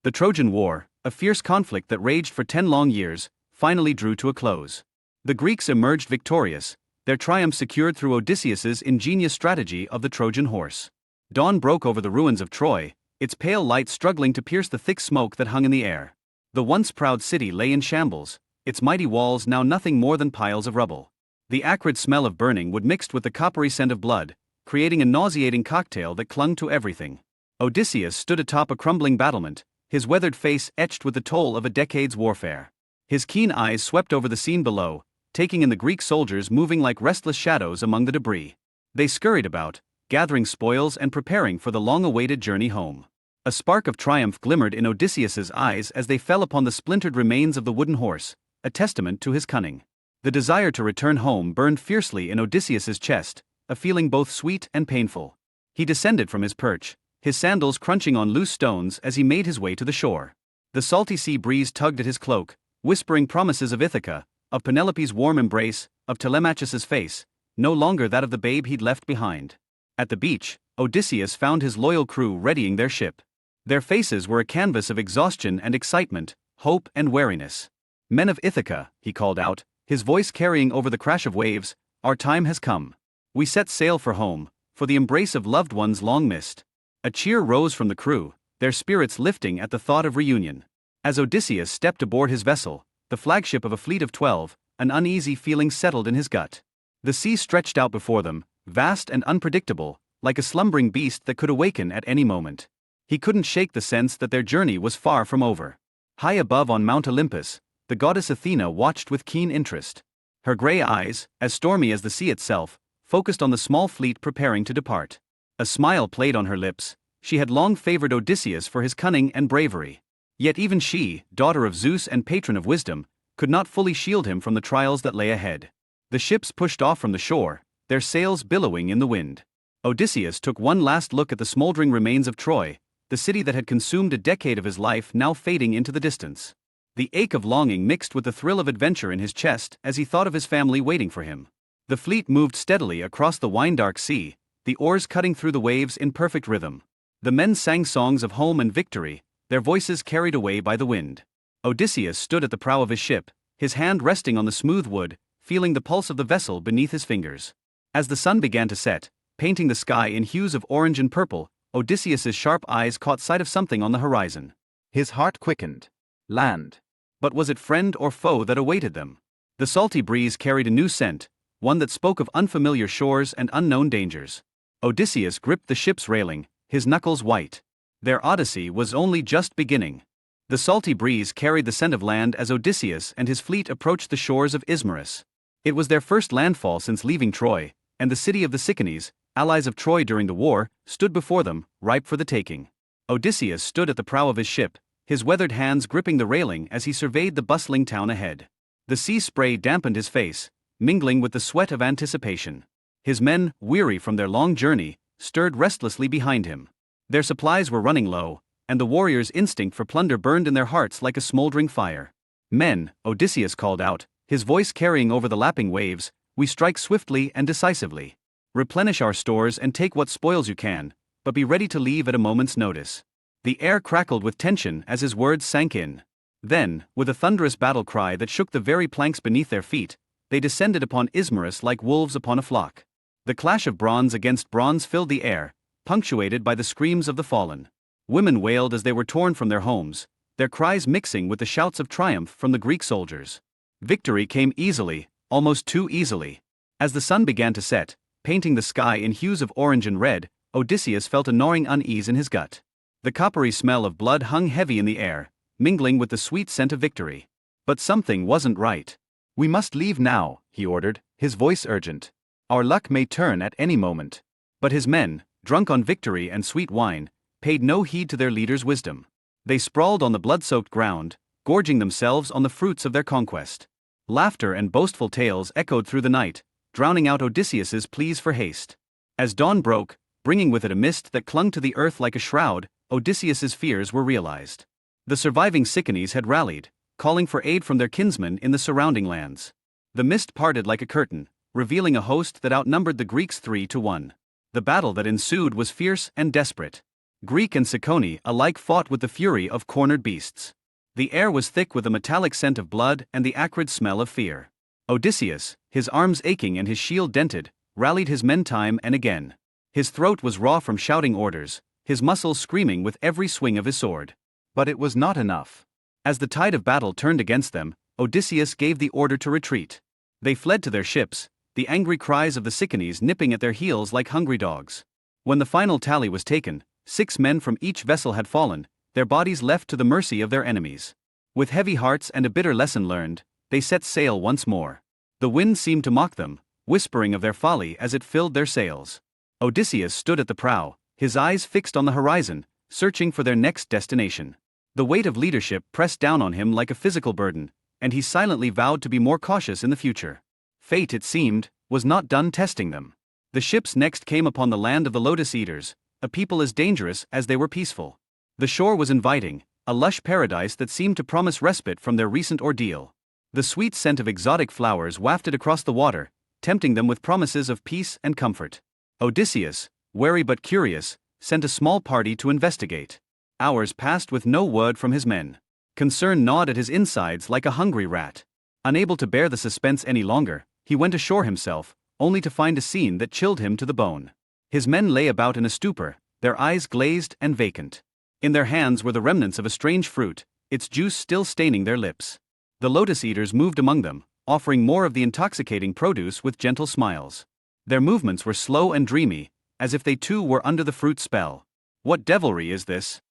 The Trojan War, a fierce conflict that raged for 10 long years, finally drew to a close. The Greeks emerged victorious, their triumph secured through Odysseus's ingenious strategy of the Trojan horse. Dawn broke over the ruins of Troy, its pale light struggling to pierce the thick smoke that hung in the air. The once proud city lay in shambles, its mighty walls now nothing more than piles of rubble. The acrid smell of burning wood mixed with the coppery scent of blood, creating a nauseating cocktail that clung to everything. Odysseus stood atop a crumbling battlement, his weathered face etched with the toll of a decade's warfare. His keen eyes swept over the scene below, taking in the Greek soldiers moving like restless shadows among the debris. They scurried about, gathering spoils and preparing for the long-awaited journey home. A spark of triumph glimmered in Odysseus's eyes as they fell upon the splintered remains of the wooden horse, a testament to his cunning. The desire to return home burned fiercely in Odysseus's chest, a feeling both sweet and painful. He descended from his perch, his sandals crunching on loose stones as he made his way to the shore. The salty sea breeze tugged at his cloak, whispering promises of Ithaca, of Penelope's warm embrace, of Telemachus's face, no longer that of the babe he'd left behind. At the beach, Odysseus found his loyal crew readying their ship. Their faces were a canvas of exhaustion and excitement, hope and wariness. "Men of Ithaca," he called out, his voice carrying over the crash of waves, "our time has come. We set sail for home, for the embrace of loved ones long missed." A cheer rose from the crew, their spirits lifting at the thought of reunion. As Odysseus stepped aboard his vessel, the flagship of a fleet of 12, an uneasy feeling settled in his gut. The sea stretched out before them, vast and unpredictable, like a slumbering beast that could awaken at any moment. He couldn't shake the sense that their journey was far from over. High above on Mount Olympus, the goddess Athena watched with keen interest. Her gray eyes, as stormy as the sea itself, focused on the small fleet preparing to depart. A smile played on her lips. She had long favored Odysseus for his cunning and bravery. Yet even she, daughter of Zeus and patron of wisdom, could not fully shield him from the trials that lay ahead. The ships pushed off from the shore, their sails billowing in the wind. Odysseus took one last look at the smoldering remains of Troy, the city that had consumed a decade of his life now fading into the distance. The ache of longing mixed with the thrill of adventure in his chest as he thought of his family waiting for him. The fleet moved steadily across the wine-dark sea, the oars cutting through the waves in perfect rhythm. The men sang songs of home and victory, their voices carried away by the wind. Odysseus stood at the prow of his ship, his hand resting on the smooth wood, feeling the pulse of the vessel beneath his fingers. As the sun began to set, painting the sky in hues of orange and purple, Odysseus's sharp eyes caught sight of something on the horizon. His heart quickened. Land. But was it friend or foe that awaited them? The salty breeze carried a new scent, one that spoke of unfamiliar shores and unknown dangers. Odysseus gripped the ship's railing, his knuckles white. Their odyssey was only just beginning. The salty breeze carried the scent of land as Odysseus and his fleet approached the shores of Ismarus. It was their first landfall since leaving Troy, and the city of the Cicones, allies of Troy during the war, stood before them, ripe for the taking. Odysseus stood at the prow of his ship, his weathered hands gripping the railing as he surveyed the bustling town ahead. The sea spray dampened his face, mingling with the sweat of anticipation. His men, weary from their long journey, stirred restlessly behind him. Their supplies were running low, and the warriors' instinct for plunder burned in their hearts like a smoldering fire. "Men," Odysseus called out, his voice carrying over the lapping waves, "we strike swiftly and decisively. Replenish our stores and take what spoils you can, but be ready to leave at a moment's notice." The air crackled with tension as his words sank in. Then, with a thunderous battle cry that shook the very planks beneath their feet, they descended upon Ismarus like wolves upon a flock. The clash of bronze against bronze filled the air, punctuated by the screams of the fallen. Women wailed as they were torn from their homes, their cries mixing with the shouts of triumph from the Greek soldiers. Victory came easily, almost too easily. As the sun began to set, painting the sky in hues of orange and red, Odysseus felt a gnawing unease in his gut. The coppery smell of blood hung heavy in the air, mingling with the sweet scent of victory. But something wasn't right. "We must leave now," he ordered, his voice urgent. "Our luck may turn at any moment." But his men, drunk on victory and sweet wine, paid no heed to their leader's wisdom. They sprawled on the blood-soaked ground, gorging themselves on the fruits of their conquest. Laughter and boastful tales echoed through the night, drowning out Odysseus's pleas for haste. As dawn broke, bringing with it a mist that clung to the earth like a shroud, Odysseus's fears were realized. The surviving Cicones had rallied, calling for aid from their kinsmen in the surrounding lands. The mist parted like a curtain, revealing a host that outnumbered the Greeks 3-1. The battle that ensued was fierce and desperate. Greek and Cicones alike fought with the fury of cornered beasts. The air was thick with the metallic scent of blood and the acrid smell of fear. Odysseus, his arms aching and his shield dented, rallied his men time and again. His throat was raw from shouting orders, his muscles screaming with every swing of his sword. But it was not enough. As the tide of battle turned against them, Odysseus gave the order to retreat. They fled to their ships, the angry cries of the Cicones nipping at their heels like hungry dogs. When the final tally was taken, 6 men from each vessel had fallen, their bodies left to the mercy of their enemies. With heavy hearts and a bitter lesson learned, they set sail once more. The wind seemed to mock them, whispering of their folly as it filled their sails. Odysseus stood at the prow, his eyes fixed on the horizon, searching for their next destination. The weight of leadership pressed down on him like a physical burden, and he silently vowed to be more cautious in the future. Fate, it seemed, was not done testing them. The ships next came upon the land of the Lotus-Eaters, a people as dangerous as they were peaceful. The shore was inviting, a lush paradise that seemed to promise respite from their recent ordeal. The sweet scent of exotic flowers wafted across the water, tempting them with promises of peace and comfort. Odysseus, wary but curious, sent a small party to investigate. Hours passed with no word from his men. Concern gnawed at his insides like a hungry rat. Unable to bear the suspense any longer, he went ashore himself, only to find a scene that chilled him to the bone. His men lay about in a stupor, their eyes glazed and vacant. In their hands were the remnants of a strange fruit, its juice still staining their lips. The Lotus-Eaters moved among them, offering more of the intoxicating produce with gentle smiles. Their movements were slow and dreamy, as if they too were under the fruit's spell. "What devilry is this?"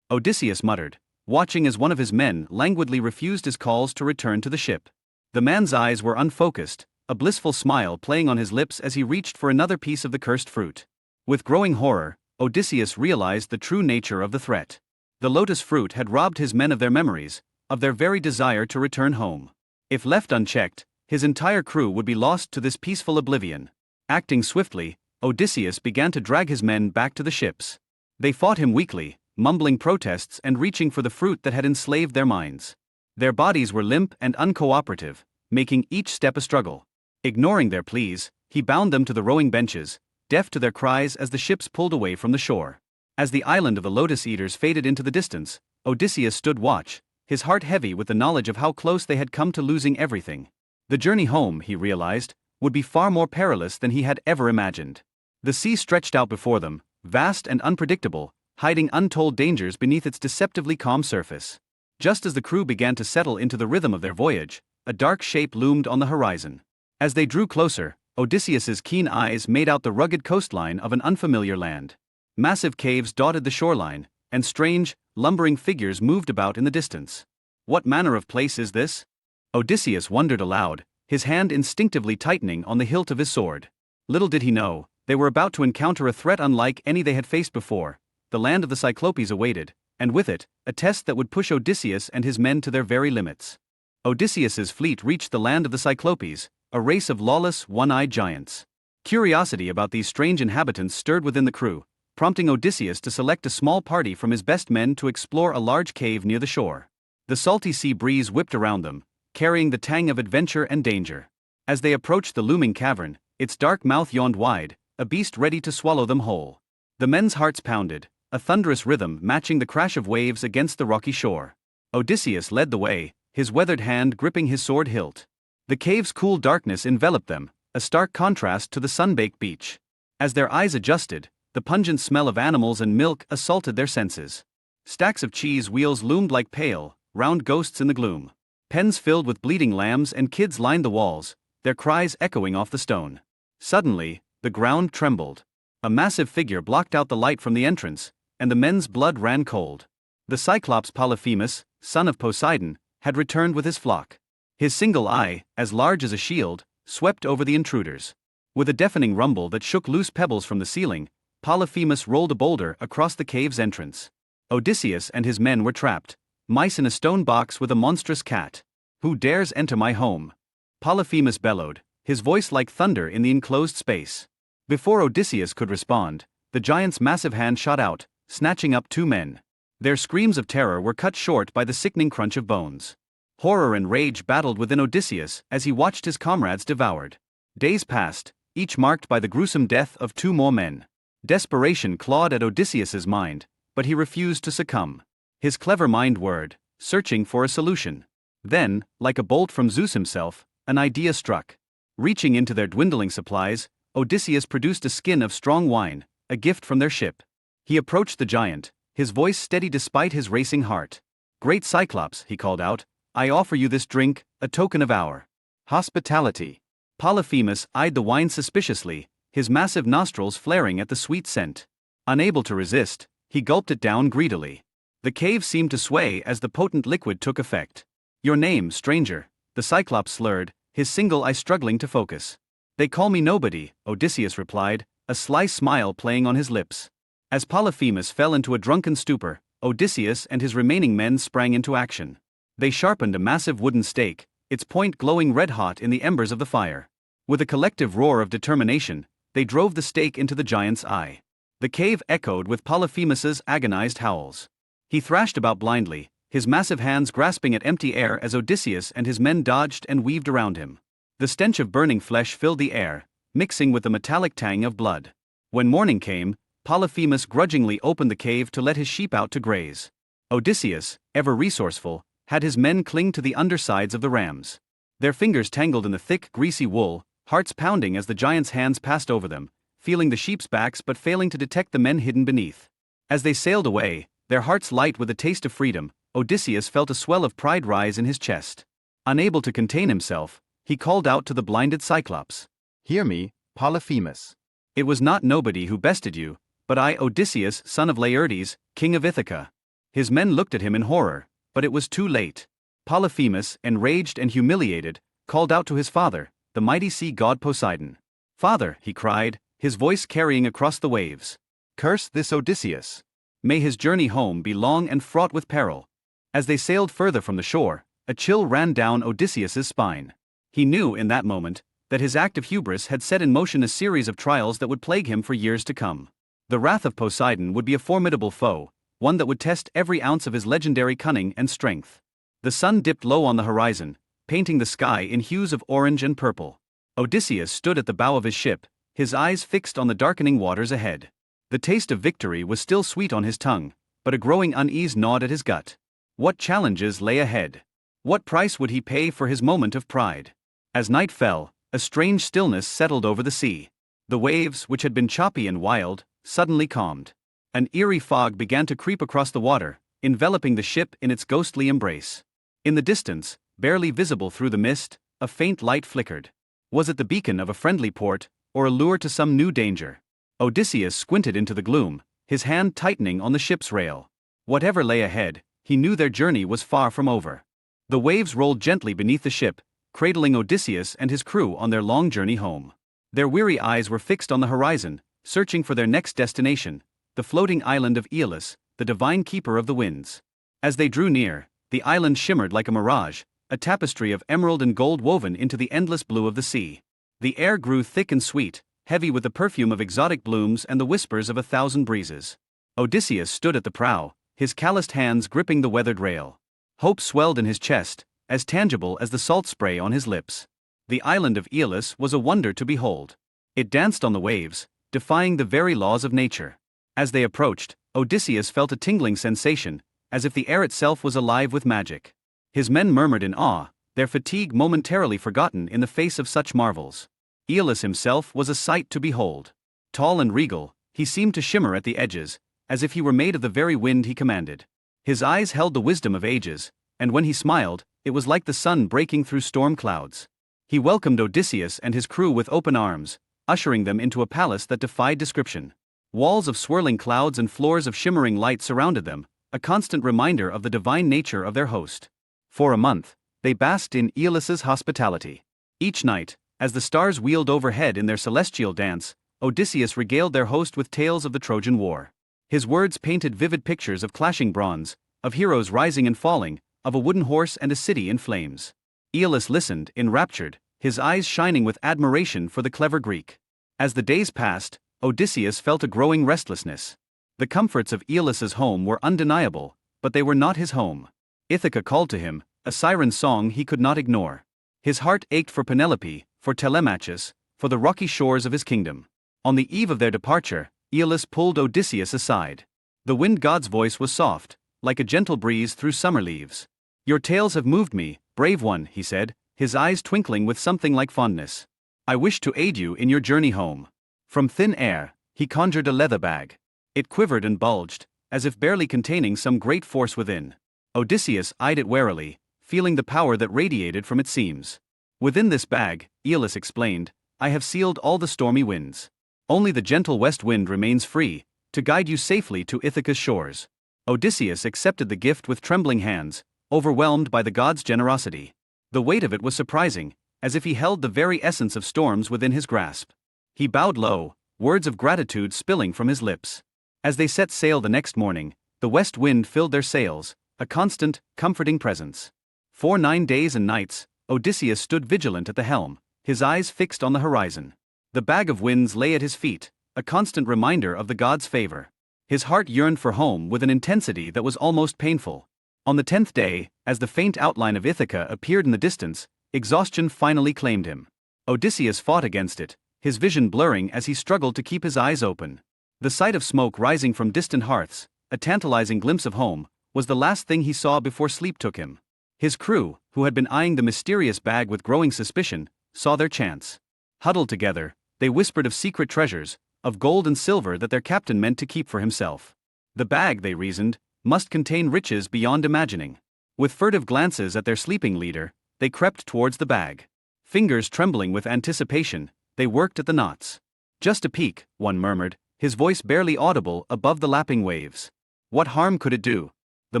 Odysseus muttered, watching as one of his men languidly refused his calls to return to the ship. The man's eyes were unfocused, a blissful smile playing on his lips as he reached for another piece of the cursed fruit. With growing horror, Odysseus realized the true nature of the threat. The lotus fruit had robbed his men of their memories, of their very desire to return home. If left unchecked, his entire crew would be lost to this peaceful oblivion. Acting swiftly, Odysseus began to drag his men back to the ships. They fought him weakly, mumbling protests and reaching for the fruit that had enslaved their minds. Their bodies were limp and uncooperative, making each step a struggle. Ignoring their pleas, he bound them to the rowing benches, deaf to their cries as the ships pulled away from the shore. As the island of the Lotus-Eaters faded into the distance, Odysseus stood watch, his heart heavy with the knowledge of how close they had come to losing everything. The journey home, he realized, would be far more perilous than he had ever imagined. The sea stretched out before them, vast and unpredictable, hiding untold dangers beneath its deceptively calm surface. Just as the crew began to settle into the rhythm of their voyage, a dark shape loomed on the horizon. As they drew closer, Odysseus's keen eyes made out the rugged coastline of an unfamiliar land. Massive caves dotted the shoreline, and strange, lumbering figures moved about in the distance. What manner of place is this? Odysseus wondered aloud, his hand instinctively tightening on the hilt of his sword. Little did he know, they were about to encounter a threat unlike any they had faced before. The land of the Cyclopes awaited, and with it, a test that would push Odysseus and his men to their very limits. Odysseus's fleet reached the land of the Cyclopes, a race of lawless, one-eyed giants. Curiosity about these strange inhabitants stirred within the crew, prompting Odysseus to select a small party from his best men to explore a large cave near the shore. The salty sea breeze whipped around them, carrying the tang of adventure and danger. As they approached the looming cavern, its dark mouth yawned wide, a beast ready to swallow them whole. The men's hearts pounded, a thunderous rhythm matching the crash of waves against the rocky shore. Odysseus led the way, his weathered hand gripping his sword hilt. The cave's cool darkness enveloped them, a stark contrast to the sun-baked beach. As their eyes adjusted, the pungent smell of animals and milk assaulted their senses. Stacks of cheese wheels loomed like pale, round ghosts in the gloom. Pens filled with bleeding lambs and kids lined the walls, their cries echoing off the stone. Suddenly, the ground trembled. A massive figure blocked out the light from the entrance, and the men's blood ran cold. The Cyclops Polyphemus, son of Poseidon, had returned with his flock. His single eye, as large as a shield, swept over the intruders. With a deafening rumble that shook loose pebbles from the ceiling, Polyphemus rolled a boulder across the cave's entrance. Odysseus and his men were trapped, mice in a stone box with a monstrous cat. "Who dares enter my home?" Polyphemus bellowed, his voice like thunder in the enclosed space. Before Odysseus could respond, the giant's massive hand shot out, snatching up 2 men. Their screams of terror were cut short by the sickening crunch of bones. Horror and rage battled within Odysseus as he watched his comrades devoured. Days passed, each marked by the gruesome death of 2 more men. Desperation clawed at Odysseus's mind, but he refused to succumb. His clever mind whirred, searching for a solution. Then, like a bolt from Zeus himself, an idea struck. Reaching into their dwindling supplies, Odysseus produced a skin of strong wine, a gift from their ship. He approached the giant, his voice steady despite his racing heart. "Great Cyclops," he called out, "I offer you this drink, a token of our hospitality." Polyphemus eyed the wine suspiciously, his massive nostrils flaring at the sweet scent. Unable to resist, he gulped it down greedily. The cave seemed to sway as the potent liquid took effect. "Your name, stranger," the Cyclops slurred, his single eye struggling to focus. "They call me nobody," Odysseus replied, a sly smile playing on his lips. As Polyphemus fell into a drunken stupor, Odysseus and his remaining men sprang into action. They sharpened a massive wooden stake, its point glowing red-hot in the embers of the fire. With a collective roar of determination, they drove the stake into the giant's eye. The cave echoed with Polyphemus's agonized howls. He thrashed about blindly, his massive hands grasping at empty air as Odysseus and his men dodged and weaved around him. The stench of burning flesh filled the air, mixing with the metallic tang of blood. When morning came, Polyphemus grudgingly opened the cave to let his sheep out to graze. Odysseus, ever resourceful, had his men cling to the undersides of the rams. Their fingers tangled in the thick, greasy wool, hearts pounding as the giant's hands passed over them, feeling the sheep's backs but failing to detect the men hidden beneath. As they sailed away, their hearts light with the taste of freedom, Odysseus felt a swell of pride rise in his chest. Unable to contain himself, he called out to the blinded Cyclops. "Hear me, Polyphemus. It was not nobody who bested you, but I, Odysseus, son of Laertes, king of Ithaca." His men looked at him in horror, but it was too late. Polyphemus, enraged and humiliated, called out to his father, the mighty sea god Poseidon. "Father," he cried, his voice carrying across the waves. "Curse this Odysseus. May his journey home be long and fraught with peril." As they sailed further from the shore, a chill ran down Odysseus's spine. He knew in that moment that his act of hubris had set in motion a series of trials that would plague him for years to come. The wrath of Poseidon would be a formidable foe, one that would test every ounce of his legendary cunning and strength. The sun dipped low on the horizon, painting the sky in hues of orange and purple. Odysseus stood at the bow of his ship, his eyes fixed on the darkening waters ahead. The taste of victory was still sweet on his tongue, but a growing unease gnawed at his gut. What challenges lay ahead? What price would he pay for his moment of pride? As night fell, a strange stillness settled over the sea. The waves, which had been choppy and wild, suddenly calmed. An eerie fog began to creep across the water, enveloping the ship in its ghostly embrace. In the distance, barely visible through the mist, a faint light flickered. Was it the beacon of a friendly port, or a lure to some new danger? Odysseus squinted into the gloom, his hand tightening on the ship's rail. Whatever lay ahead, he knew their journey was far from over. The waves rolled gently beneath the ship, cradling Odysseus and his crew on their long journey home. Their weary eyes were fixed on the horizon, searching for their next destination, the floating island of Aeolus, the divine keeper of the winds. As they drew near, the island shimmered like a mirage, a tapestry of emerald and gold woven into the endless blue of the sea. The air grew thick and sweet, heavy with the perfume of exotic blooms and the whispers of 1,000 breezes. Odysseus stood at the prow, his calloused hands gripping the weathered rail. Hope swelled in his chest, as tangible as the salt spray on his lips. The island of Aeolus was a wonder to behold. It danced on the waves, defying the very laws of nature. As they approached, Odysseus felt a tingling sensation, as if the air itself was alive with magic. His men murmured in awe, their fatigue momentarily forgotten in the face of such marvels. Aeolus himself was a sight to behold. Tall and regal, he seemed to shimmer at the edges, as if he were made of the very wind he commanded. His eyes held the wisdom of ages, and when he smiled, it was like the sun breaking through storm clouds. He welcomed Odysseus and his crew with open arms, ushering them into a palace that defied description. Walls of swirling clouds and floors of shimmering light surrounded them, a constant reminder of the divine nature of their host. For a month, they basked in Aeolus's hospitality. Each night, as the stars wheeled overhead in their celestial dance, Odysseus regaled their host with tales of the Trojan War. His words painted vivid pictures of clashing bronze, of heroes rising and falling, of a wooden horse and a city in flames. Aeolus listened, enraptured, his eyes shining with admiration for the clever Greek. As the days passed, Odysseus felt a growing restlessness. The comforts of Aeolus's home were undeniable, but they were not his home. Ithaca called to him, a siren song he could not ignore. His heart ached for Penelope, for Telemachus, for the rocky shores of his kingdom. On the eve of their departure, Aeolus pulled Odysseus aside. The wind god's voice was soft, like a gentle breeze through summer leaves. "Your tales have moved me, brave one," he said, his eyes twinkling with something like fondness. "I wish to aid you in your journey home." From thin air, he conjured a leather bag. It quivered and bulged, as if barely containing some great force within. Odysseus eyed it warily, feeling the power that radiated from its seams. "Within this bag," Aeolus explained, "I have sealed all the stormy winds. Only the gentle west wind remains free, to guide you safely to Ithaca's shores." Odysseus accepted the gift with trembling hands, overwhelmed by the god's generosity. The weight of it was surprising, as if he held the very essence of storms within his grasp. He bowed low, words of gratitude spilling from his lips. As they set sail the next morning, the west wind filled their sails, a constant, comforting presence. For 9 days and nights, Odysseus stood vigilant at the helm, his eyes fixed on the horizon. The bag of winds lay at his feet, a constant reminder of the god's favor. His heart yearned for home with an intensity that was almost painful. On the 10th day, as the faint outline of Ithaca appeared in the distance, exhaustion finally claimed him. Odysseus fought against it, his vision blurring as he struggled to keep his eyes open. The sight of smoke rising from distant hearths, a tantalizing glimpse of home, was the last thing he saw before sleep took him. His crew, who had been eyeing the mysterious bag with growing suspicion, saw their chance. Huddled together, they whispered of secret treasures, of gold and silver that their captain meant to keep for himself. The bag, they reasoned, must contain riches beyond imagining. With furtive glances at their sleeping leader, they crept towards the bag. Fingers trembling with anticipation, they worked at the knots. "Just a peek," one murmured, his voice barely audible above the lapping waves. What harm could it do? The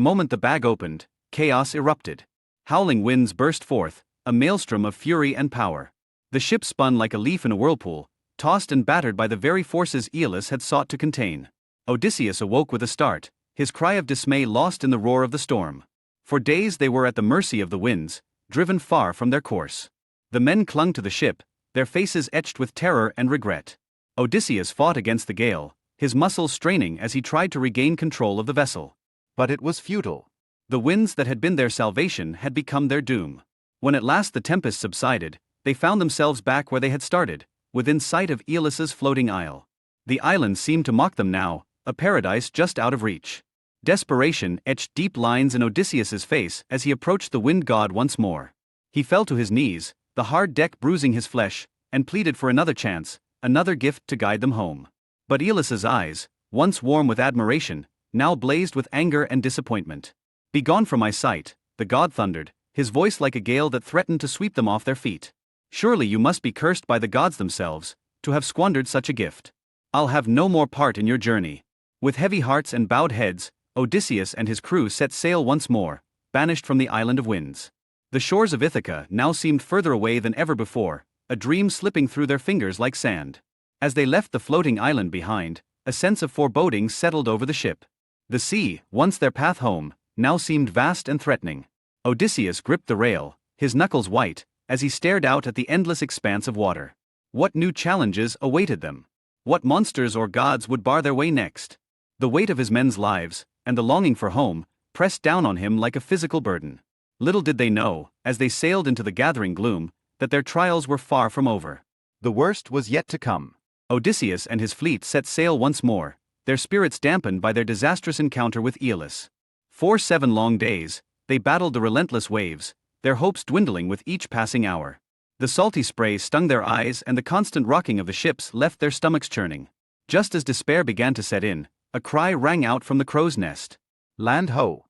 moment the bag opened, chaos erupted. Howling winds burst forth, a maelstrom of fury and power. The ship spun like a leaf in a whirlpool, tossed and battered by the very forces Aeolus had sought to contain. Odysseus awoke with a start, his cry of dismay lost in the roar of the storm. For days they were at the mercy of the winds, driven far from their course. The men clung to the ship, their faces etched with terror and regret. Odysseus fought against the gale, his muscles straining as he tried to regain control of the vessel. But it was futile. The winds that had been their salvation had become their doom. When at last the tempest subsided, they found themselves back where they had started, within sight of Aeolus's floating isle. The island seemed to mock them now, a paradise just out of reach. Desperation etched deep lines in Odysseus's face as he approached the wind god once more. He fell to his knees, the hard deck bruising his flesh, and pleaded for another chance, another gift to guide them home. But Aeolus's eyes, once warm with admiration, now blazed with anger and disappointment. "Begone from my sight," the god thundered, his voice like a gale that threatened to sweep them off their feet. "Surely you must be cursed by the gods themselves, to have squandered such a gift. I'll have no more part in your journey." With heavy hearts and bowed heads, Odysseus and his crew set sail once more, banished from the island of winds. The shores of Ithaca now seemed further away than ever before, a dream slipping through their fingers like sand. As they left the floating island behind, a sense of foreboding settled over the ship. The sea, once their path home, now seemed vast and threatening. Odysseus gripped the rail, his knuckles white, as he stared out at the endless expanse of water. What new challenges awaited them? What monsters or gods would bar their way next? The weight of his men's lives, and the longing for home, pressed down on him like a physical burden. Little did they know, as they sailed into the gathering gloom, that their trials were far from over. The worst was yet to come. Odysseus and his fleet set sail once more, their spirits dampened by their disastrous encounter with Aeolus. For 7 long days, they battled the relentless waves, their hopes dwindling with each passing hour. The salty spray stung their eyes and the constant rocking of the ships left their stomachs churning. Just as despair began to set in, a cry rang out from the crow's nest. "Land ho!"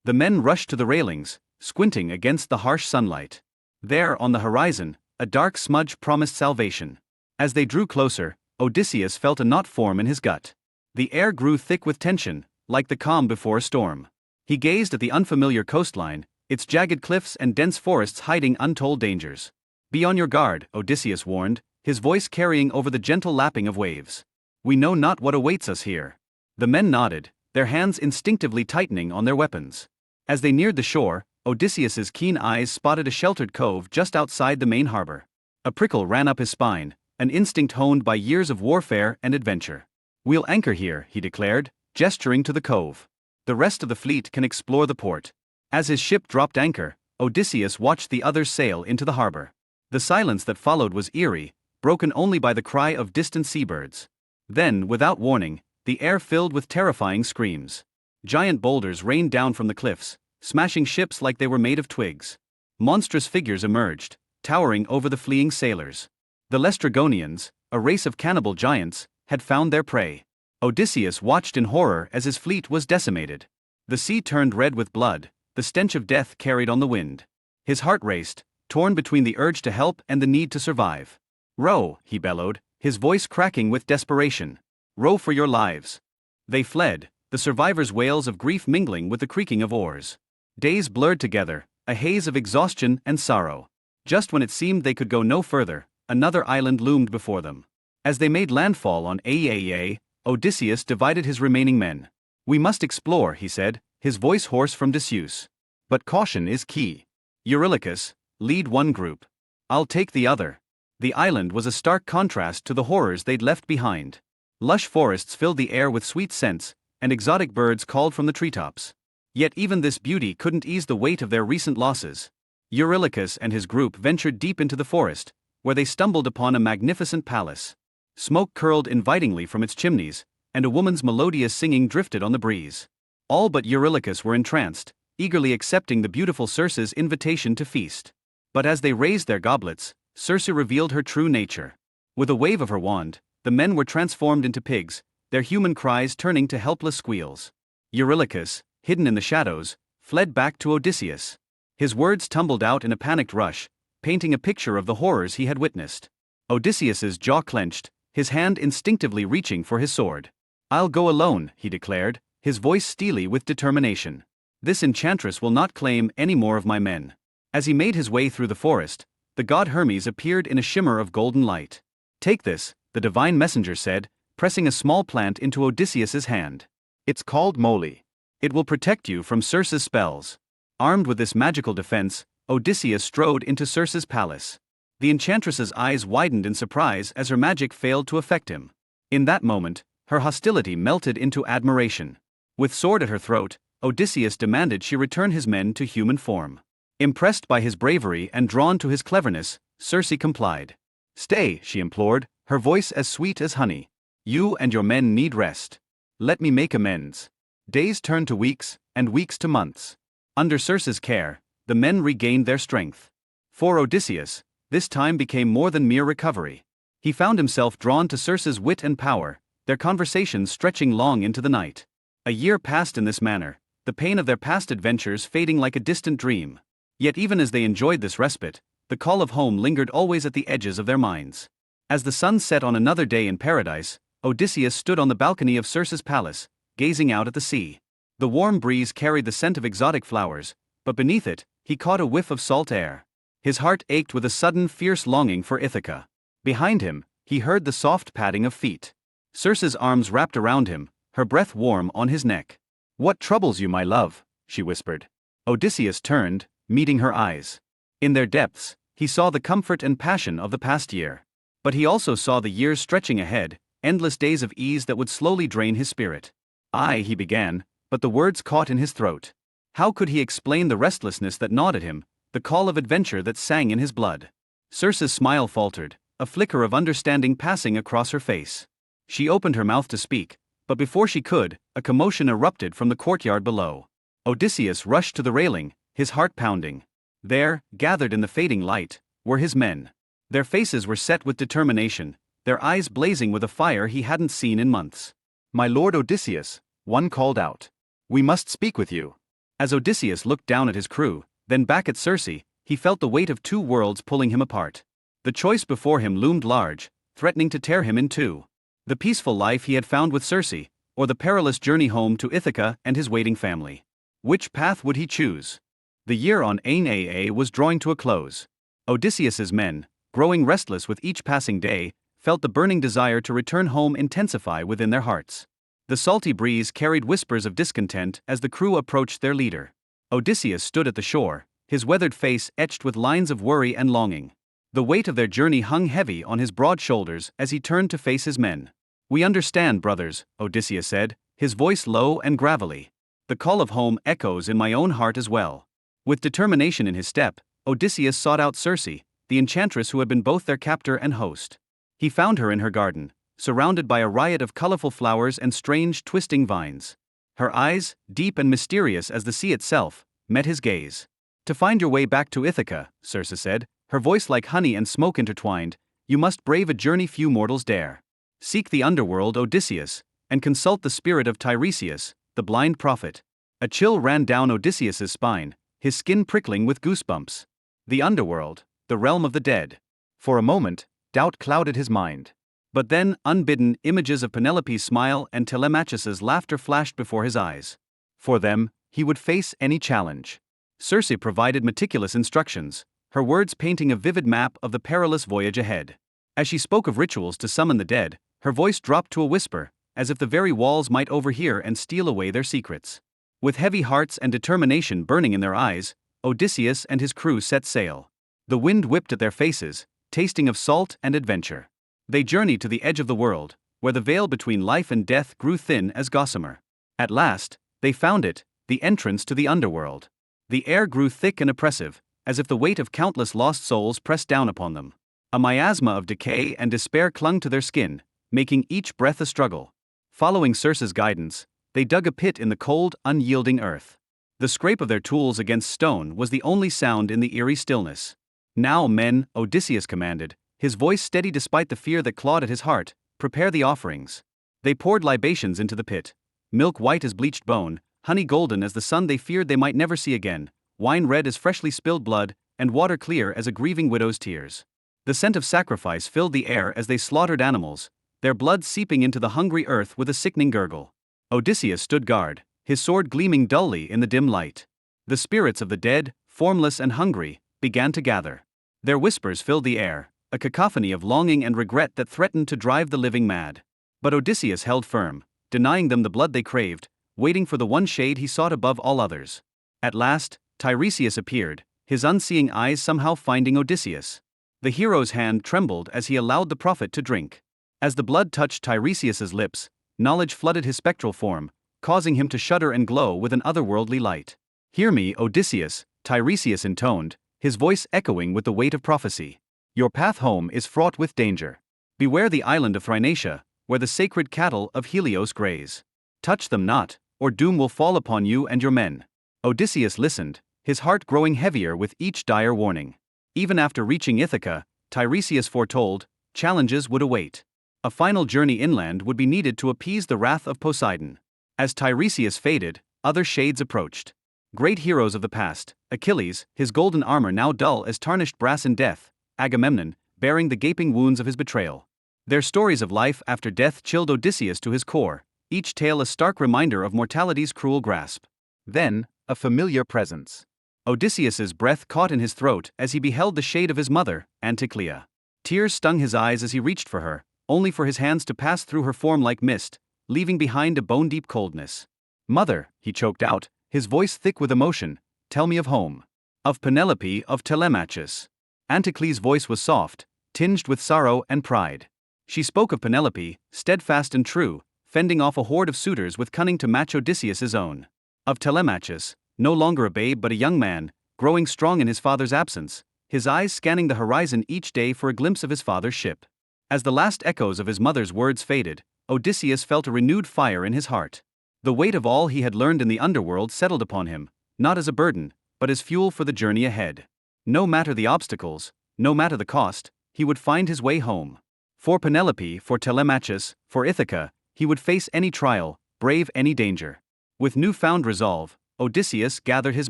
The men rushed to the railings, squinting against the harsh sunlight. There, on the horizon, a dark smudge promised salvation. As they drew closer, Odysseus felt a knot form in his gut. The air grew thick with tension, like the calm before a storm. He gazed at the unfamiliar coastline, its jagged cliffs and dense forests hiding untold dangers. "Be on your guard," Odysseus warned, his voice carrying over the gentle lapping of waves. "We know not what awaits us here." The men nodded, their hands instinctively tightening on their weapons. As they neared the shore, Odysseus's keen eyes spotted a sheltered cove just outside the main harbor. A prickle ran up his spine, an instinct honed by years of warfare and adventure. "We'll anchor here," he declared, gesturing to the cove. "The rest of the fleet can explore the port." As his ship dropped anchor, Odysseus watched the others sail into the harbor. The silence that followed was eerie, broken only by the cry of distant seabirds. Then, without warning, the air filled with terrifying screams. Giant boulders rained down from the cliffs, smashing ships like they were made of twigs. Monstrous figures emerged, towering over the fleeing sailors. The Laestrygonians, a race of cannibal giants, had found their prey. Odysseus watched in horror as his fleet was decimated. The sea turned red with blood, the stench of death carried on the wind. His heart raced, torn between the urge to help and the need to survive. "Row," he bellowed, his voice cracking with desperation. "Row for your lives." They fled, the survivors' wails of grief mingling with the creaking of oars. Days blurred together, a haze of exhaustion and sorrow. Just when it seemed they could go no further, another island loomed before them. As they made landfall on Aeaea, Odysseus divided his remaining men. "We must explore," he said, his voice hoarse from disuse. "But caution is key. Eurylochus, lead one group. I'll take the other." The island was a stark contrast to the horrors they'd left behind. Lush forests filled the air with sweet scents, and exotic birds called from the treetops. Yet even this beauty couldn't ease the weight of their recent losses. Eurylochus and his group ventured deep into the forest, where they stumbled upon a magnificent palace. Smoke curled invitingly from its chimneys, and a woman's melodious singing drifted on the breeze. All but Eurylochus were entranced, eagerly accepting the beautiful Circe's invitation to feast. But as they raised their goblets, Circe revealed her true nature. With a wave of her wand, the men were transformed into pigs, their human cries turning to helpless squeals. Eurylochus, hidden in the shadows, fled back to Odysseus. His words tumbled out in a panicked rush, painting a picture of the horrors he had witnessed. Odysseus's jaw clenched, his hand instinctively reaching for his sword. "I'll go alone," he declared, his voice steely with determination. "This enchantress will not claim any more of my men." As he made his way through the forest, the god Hermes appeared in a shimmer of golden light. "Take this," the divine messenger said, pressing a small plant into Odysseus's hand. "It's called moly. It will protect you from Circe's spells." Armed with this magical defense, Odysseus strode into Circe's palace. The enchantress's eyes widened in surprise as her magic failed to affect him. In that moment, her hostility melted into admiration. With sword at her throat, Odysseus demanded she return his men to human form. Impressed by his bravery and drawn to his cleverness, Circe complied. "Stay," she implored, her voice as sweet as honey. "You and your men need rest. Let me make amends." Days turned to weeks, and weeks to months. Under Circe's care, the men regained their strength. For Odysseus, this time became more than mere recovery. He found himself drawn to Circe's wit and power, their conversations stretching long into the night. A year passed in this manner, the pain of their past adventures fading like a distant dream. Yet even as they enjoyed this respite, the call of home lingered always at the edges of their minds. As the sun set on another day in paradise, Odysseus stood on the balcony of Circe's palace, gazing out at the sea. The warm breeze carried the scent of exotic flowers, but beneath it, he caught a whiff of salt air. His heart ached with a sudden fierce longing for Ithaca. Behind him, he heard the soft padding of feet. Circe's arms wrapped around him, her breath warm on his neck. "What troubles you, my love?" she whispered. Odysseus turned, meeting her eyes. In their depths, he saw the comfort and passion of the past year. But he also saw the years stretching ahead, endless days of ease that would slowly drain his spirit. He began, but the words caught in his throat. How could he explain the restlessness that gnawed at him, the call of adventure that sang in his blood? Circe's smile faltered, a flicker of understanding passing across her face. She opened her mouth to speak, but before she could, a commotion erupted from the courtyard below. Odysseus rushed to the railing, his heart pounding. There, gathered in the fading light, were his men. Their faces were set with determination, their eyes blazing with a fire he hadn't seen in months. "My lord Odysseus," one called out. "We must speak with you." As Odysseus looked down at his crew, then back at Circe, he felt the weight of two worlds pulling him apart. The choice before him loomed large, threatening to tear him in two. The peaceful life he had found with Circe, or the perilous journey home to Ithaca and his waiting family. Which path would he choose? The year on Aeaea was drawing to a close. Odysseus's men, growing restless with each passing day, felt the burning desire to return home intensify within their hearts. The salty breeze carried whispers of discontent as the crew approached their leader. Odysseus stood at the shore, his weathered face etched with lines of worry and longing. The weight of their journey hung heavy on his broad shoulders as he turned to face his men. "We understand, brothers," Odysseus said, his voice low and gravelly. "The call of home echoes in my own heart as well." With determination in his step, Odysseus sought out Circe, the enchantress who had been both their captor and host. He found her in her garden, surrounded by a riot of colorful flowers and strange, twisting vines. Her eyes, deep and mysterious as the sea itself, met his gaze. "To find your way back to Ithaca," Circe said, her voice like honey and smoke intertwined, "you must brave a journey few mortals dare. Seek the underworld, Odysseus, and consult the spirit of Tiresias, the blind prophet." A chill ran down Odysseus's spine, his skin prickling with goosebumps. The underworld, the realm of the dead. For a moment, doubt clouded his mind. But then, unbidden, images of Penelope's smile and Telemachus's laughter flashed before his eyes. For them, he would face any challenge. Circe provided meticulous instructions, her words painting a vivid map of the perilous voyage ahead. As she spoke of rituals to summon the dead, her voice dropped to a whisper, as if the very walls might overhear and steal away their secrets. With heavy hearts and determination burning in their eyes, Odysseus and his crew set sail. The wind whipped at their faces, tasting of salt and adventure. They journeyed to the edge of the world, where the veil between life and death grew thin as gossamer. At last, they found it, the entrance to the underworld. The air grew thick and oppressive, as if the weight of countless lost souls pressed down upon them. A miasma of decay and despair clung to their skin, making each breath a struggle. Following Circe's guidance, they dug a pit in the cold, unyielding earth. The scrape of their tools against stone was the only sound in the eerie stillness. "Now, men," Odysseus commanded, his voice steady despite the fear that clawed at his heart, "prepare the offerings." They poured libations into the pit. Milk white as bleached bone, honey golden as the sun they feared they might never see again, wine red as freshly spilled blood, and water clear as a grieving widow's tears. The scent of sacrifice filled the air as they slaughtered animals, their blood seeping into the hungry earth with a sickening gurgle. Odysseus stood guard, his sword gleaming dully in the dim light. The spirits of the dead, formless and hungry, began to gather. Their whispers filled the air, a cacophony of longing and regret that threatened to drive the living mad. But Odysseus held firm, denying them the blood they craved, waiting for the one shade he sought above all others. At last, Tiresias appeared, his unseeing eyes somehow finding Odysseus. The hero's hand trembled as he allowed the prophet to drink. As the blood touched Tiresias's lips, knowledge flooded his spectral form, causing him to shudder and glow with an otherworldly light. "Hear me, Odysseus," Tiresias intoned, his voice echoing with the weight of prophecy. "Your path home is fraught with danger. Beware the island of Thrinacia, where the sacred cattle of Helios graze. Touch them not, or doom will fall upon you and your men." Odysseus listened, his heart growing heavier with each dire warning. Even after reaching Ithaca, Tiresias foretold, challenges would await. A final journey inland would be needed to appease the wrath of Poseidon. As Tiresias faded, other shades approached. Great heroes of the past, Achilles, his golden armor now dull as tarnished brass in death, Agamemnon, bearing the gaping wounds of his betrayal. Their stories of life after death chilled Odysseus to his core, each tale a stark reminder of mortality's cruel grasp. Then, a familiar presence. Odysseus's breath caught in his throat as he beheld the shade of his mother, Anticlea. Tears stung his eyes as he reached for her, only for his hands to pass through her form like mist, leaving behind a bone-deep coldness. "Mother," he choked out, his voice thick with emotion, "tell me of home. Of Penelope, of Telemachus." Anticle's voice was soft, tinged with sorrow and pride. She spoke of Penelope, steadfast and true, fending off a horde of suitors with cunning to match Odysseus's own. Of Telemachus, no longer a babe but a young man, growing strong in his father's absence, his eyes scanning the horizon each day for a glimpse of his father's ship. As the last echoes of his mother's words faded, Odysseus felt a renewed fire in his heart. The weight of all he had learned in the underworld settled upon him, not as a burden, but as fuel for the journey ahead. No matter the obstacles, no matter the cost, he would find his way home. For Penelope, for Telemachus, for Ithaca, he would face any trial, brave any danger. With newfound resolve, Odysseus gathered his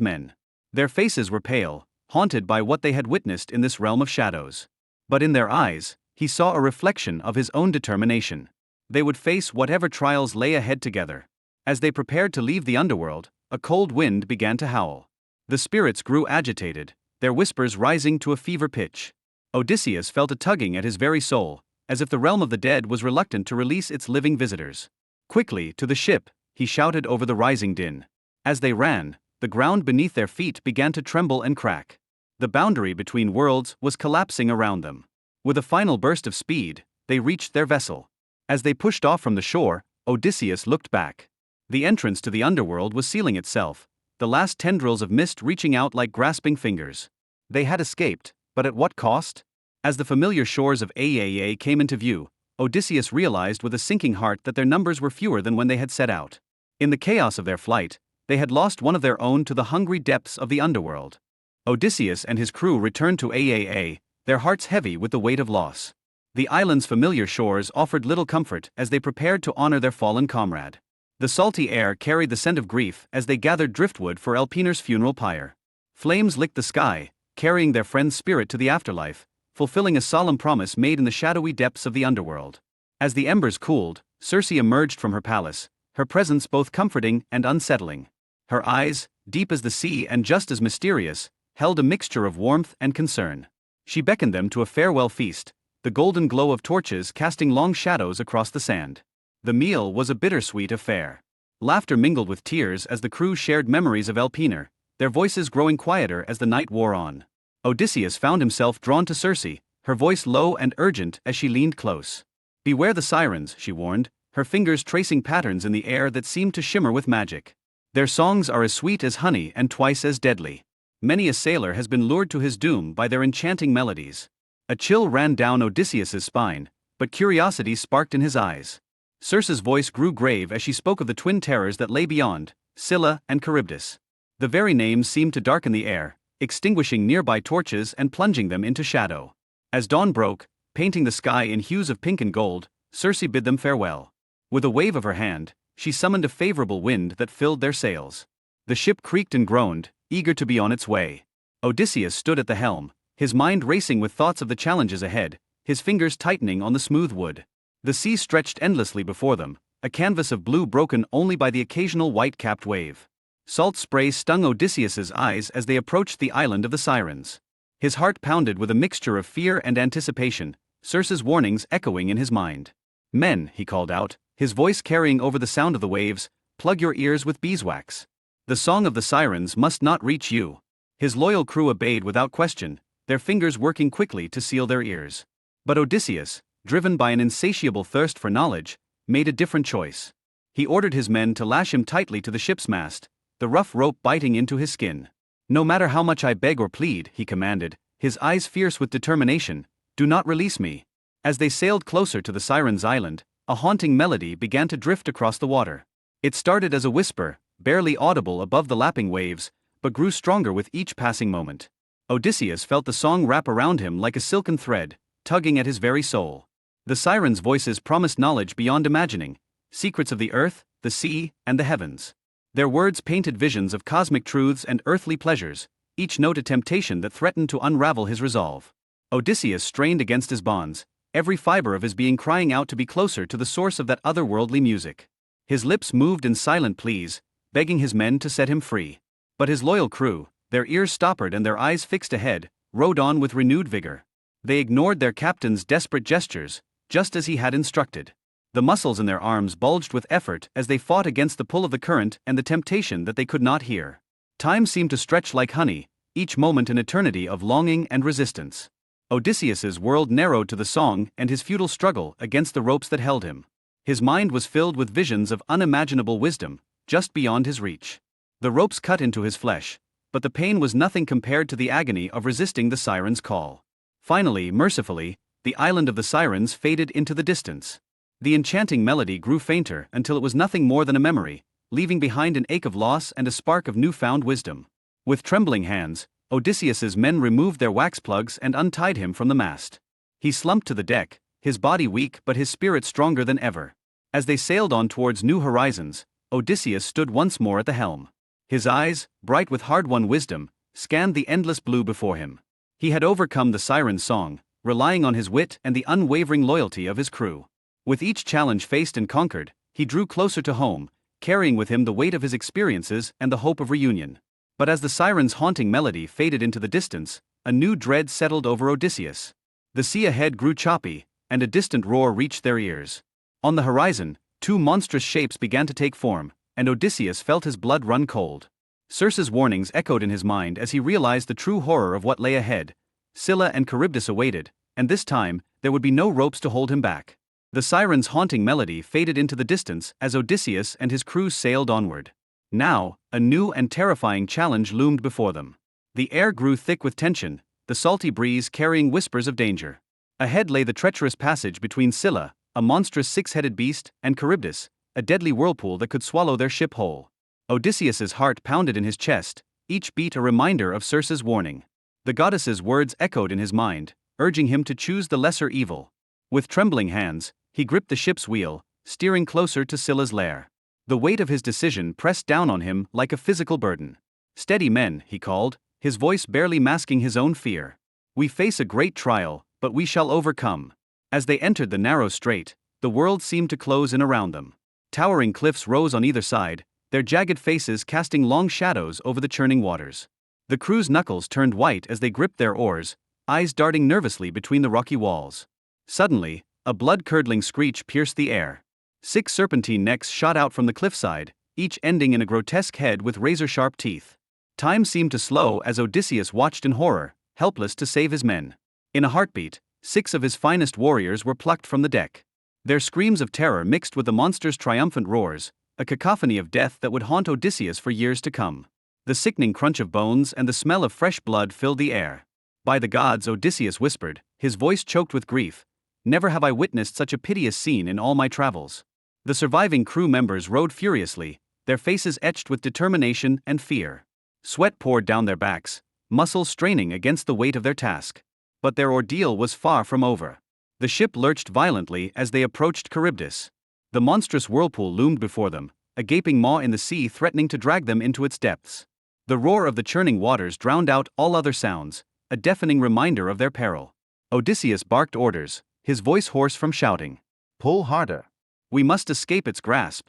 men. Their faces were pale, haunted by what they had witnessed in this realm of shadows. But in their eyes, he saw a reflection of his own determination. They would face whatever trials lay ahead together. As they prepared to leave the underworld, a cold wind began to howl. The spirits grew agitated, their whispers rising to a fever pitch. Odysseus felt a tugging at his very soul, as if the realm of the dead was reluctant to release its living visitors. "Quickly, to the ship," he shouted over the rising din. As they ran, the ground beneath their feet began to tremble and crack. The boundary between worlds was collapsing around them. With a final burst of speed, they reached their vessel. As they pushed off from the shore, Odysseus looked back. The entrance to the underworld was sealing itself, the last tendrils of mist reaching out like grasping fingers. They had escaped, but at what cost? As the familiar shores of Aeaea came into view, Odysseus realized with a sinking heart that their numbers were fewer than when they had set out. In the chaos of their flight, they had lost one of their own to the hungry depths of the underworld. Odysseus and his crew returned to Aeaea, their hearts heavy with the weight of loss. The island's familiar shores offered little comfort as they prepared to honor their fallen comrade. The salty air carried the scent of grief as they gathered driftwood for Elpenor's funeral pyre. Flames licked the sky, carrying their friend's spirit to the afterlife, fulfilling a solemn promise made in the shadowy depths of the underworld. As the embers cooled, Circe emerged from her palace, her presence both comforting and unsettling. Her eyes, deep as the sea and just as mysterious, held a mixture of warmth and concern. She beckoned them to a farewell feast, the golden glow of torches casting long shadows across the sand. The meal was a bittersweet affair. Laughter mingled with tears as the crew shared memories of Elpenor, their voices growing quieter as the night wore on. Odysseus found himself drawn to Circe, her voice low and urgent as she leaned close. "Beware the Sirens," she warned, her fingers tracing patterns in the air that seemed to shimmer with magic. "Their songs are as sweet as honey and twice as deadly. Many a sailor has been lured to his doom by their enchanting melodies." A chill ran down Odysseus's spine, but curiosity sparked in his eyes. Circe's voice grew grave as she spoke of the twin terrors that lay beyond, Scylla and Charybdis. The very names seemed to darken the air, extinguishing nearby torches and plunging them into shadow. As dawn broke, painting the sky in hues of pink and gold, Circe bid them farewell. With a wave of her hand, she summoned a favorable wind that filled their sails. The ship creaked and groaned, eager to be on its way. Odysseus stood at the helm, his mind racing with thoughts of the challenges ahead, his fingers tightening on the smooth wood. The sea stretched endlessly before them, a canvas of blue broken only by the occasional white-capped wave. Salt spray stung Odysseus's eyes as they approached the island of the Sirens. His heart pounded with a mixture of fear and anticipation, Circe's warnings echoing in his mind. "Men," he called out, his voice carrying over the sound of the waves, "plug your ears with beeswax. The song of the Sirens must not reach you." His loyal crew obeyed without question, their fingers working quickly to seal their ears. But Odysseus, driven by an insatiable thirst for knowledge, made a different choice. He ordered his men to lash him tightly to the ship's mast, the rough rope biting into his skin. "No matter how much I beg or plead," he commanded, his eyes fierce with determination, "do not release me." As they sailed closer to the Sirens' island, a haunting melody began to drift across the water. It started as a whisper, barely audible above the lapping waves, but grew stronger with each passing moment. Odysseus felt the song wrap around him like a silken thread, tugging at his very soul. The Sirens' voices promised knowledge beyond imagining, secrets of the earth, the sea, and the heavens. Their words painted visions of cosmic truths and earthly pleasures, each note a temptation that threatened to unravel his resolve. Odysseus strained against his bonds, every fiber of his being crying out to be closer to the source of that otherworldly music. His lips moved in silent pleas, begging his men to set him free. But his loyal crew, their ears stoppered and their eyes fixed ahead, rowed on with renewed vigor. They ignored their captain's desperate gestures, just as he had instructed. The muscles in their arms bulged with effort as they fought against the pull of the current and the temptation that they could not hear. Time seemed to stretch like honey, each moment an eternity of longing and resistance. Odysseus's world narrowed to the song and his futile struggle against the ropes that held him. His mind was filled with visions of unimaginable wisdom, just beyond his reach. The ropes cut into his flesh, but the pain was nothing compared to the agony of resisting the Sirens' call. Finally, mercifully, the island of the Sirens faded into the distance. The enchanting melody grew fainter until it was nothing more than a memory, leaving behind an ache of loss and a spark of newfound wisdom. With trembling hands, Odysseus's men removed their wax plugs and untied him from the mast. He slumped to the deck, his body weak but his spirit stronger than ever. As they sailed on towards new horizons, Odysseus stood once more at the helm. His eyes, bright with hard-won wisdom, scanned the endless blue before him. He had overcome the Siren's song, relying on his wit and the unwavering loyalty of his crew. With each challenge faced and conquered, he drew closer to home, carrying with him the weight of his experiences and the hope of reunion. But as the Sirens' haunting melody faded into the distance, a new dread settled over Odysseus. The sea ahead grew choppy, and a distant roar reached their ears. On the horizon, two monstrous shapes began to take form, and Odysseus felt his blood run cold. Circe's warnings echoed in his mind as he realized the true horror of what lay ahead. Scylla and Charybdis awaited, and this time, there would be no ropes to hold him back. The Sirens' haunting melody faded into the distance as Odysseus and his crew sailed onward. Now, a new and terrifying challenge loomed before them. The air grew thick with tension, the salty breeze carrying whispers of danger. Ahead lay the treacherous passage between Scylla, a monstrous six-headed beast, and Charybdis, a deadly whirlpool that could swallow their ship whole. Odysseus's heart pounded in his chest, each beat a reminder of Circe's warning. The goddess's words echoed in his mind, urging him to choose the lesser evil. With trembling hands, he gripped the ship's wheel, steering closer to Scylla's lair. The weight of his decision pressed down on him like a physical burden. "Steady, men," he called, his voice barely masking his own fear. "We face a great trial, but we shall overcome." As they entered the narrow strait, the world seemed to close in around them. Towering cliffs rose on either side, their jagged faces casting long shadows over the churning waters. The crew's knuckles turned white as they gripped their oars, eyes darting nervously between the rocky walls. Suddenly, a blood-curdling screech pierced the air. 6 serpentine necks shot out from the cliffside, each ending in a grotesque head with razor-sharp teeth. Time seemed to slow as Odysseus watched in horror, helpless to save his men. In a heartbeat, 6 of his finest warriors were plucked from the deck. Their screams of terror mixed with the monster's triumphant roars, a cacophony of death that would haunt Odysseus for years to come. The sickening crunch of bones and the smell of fresh blood filled the air. "By the gods," Odysseus whispered, his voice choked with grief, "never have I witnessed such a piteous scene in all my travels." The surviving crew members rowed furiously, their faces etched with determination and fear. Sweat poured down their backs, muscles straining against the weight of their task. But their ordeal was far from over. The ship lurched violently as they approached Charybdis. The monstrous whirlpool loomed before them, a gaping maw in the sea threatening to drag them into its depths. The roar of the churning waters drowned out all other sounds, a deafening reminder of their peril. Odysseus barked orders, his voice hoarse from shouting. "Pull harder. We must escape its grasp."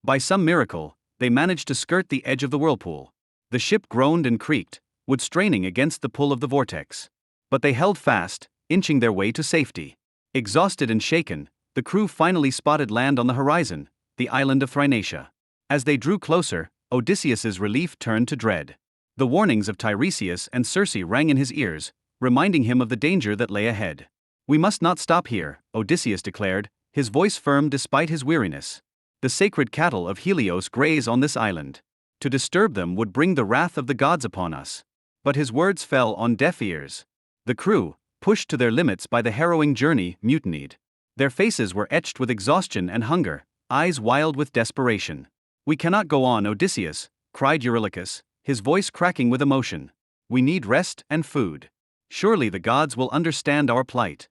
By some miracle, they managed to skirt the edge of the whirlpool. The ship groaned and creaked, wood straining against the pull of the vortex. But they held fast, inching their way to safety. Exhausted and shaken, the crew finally spotted land on the horizon, the island of Thrinacia. As they drew closer, Odysseus's relief turned to dread. The warnings of Tiresias and Circe rang in his ears, reminding him of the danger that lay ahead. "We must not stop here," Odysseus declared, his voice firm despite his weariness. "The sacred cattle of Helios graze on this island. To disturb them would bring the wrath of the gods upon us." But his words fell on deaf ears. The crew, pushed to their limits by the harrowing journey, mutinied. Their faces were etched with exhaustion and hunger, eyes wild with desperation. "We cannot go on, Odysseus," cried Eurylochus, his voice cracking with emotion. "We need rest and food. Surely the gods will understand our plight."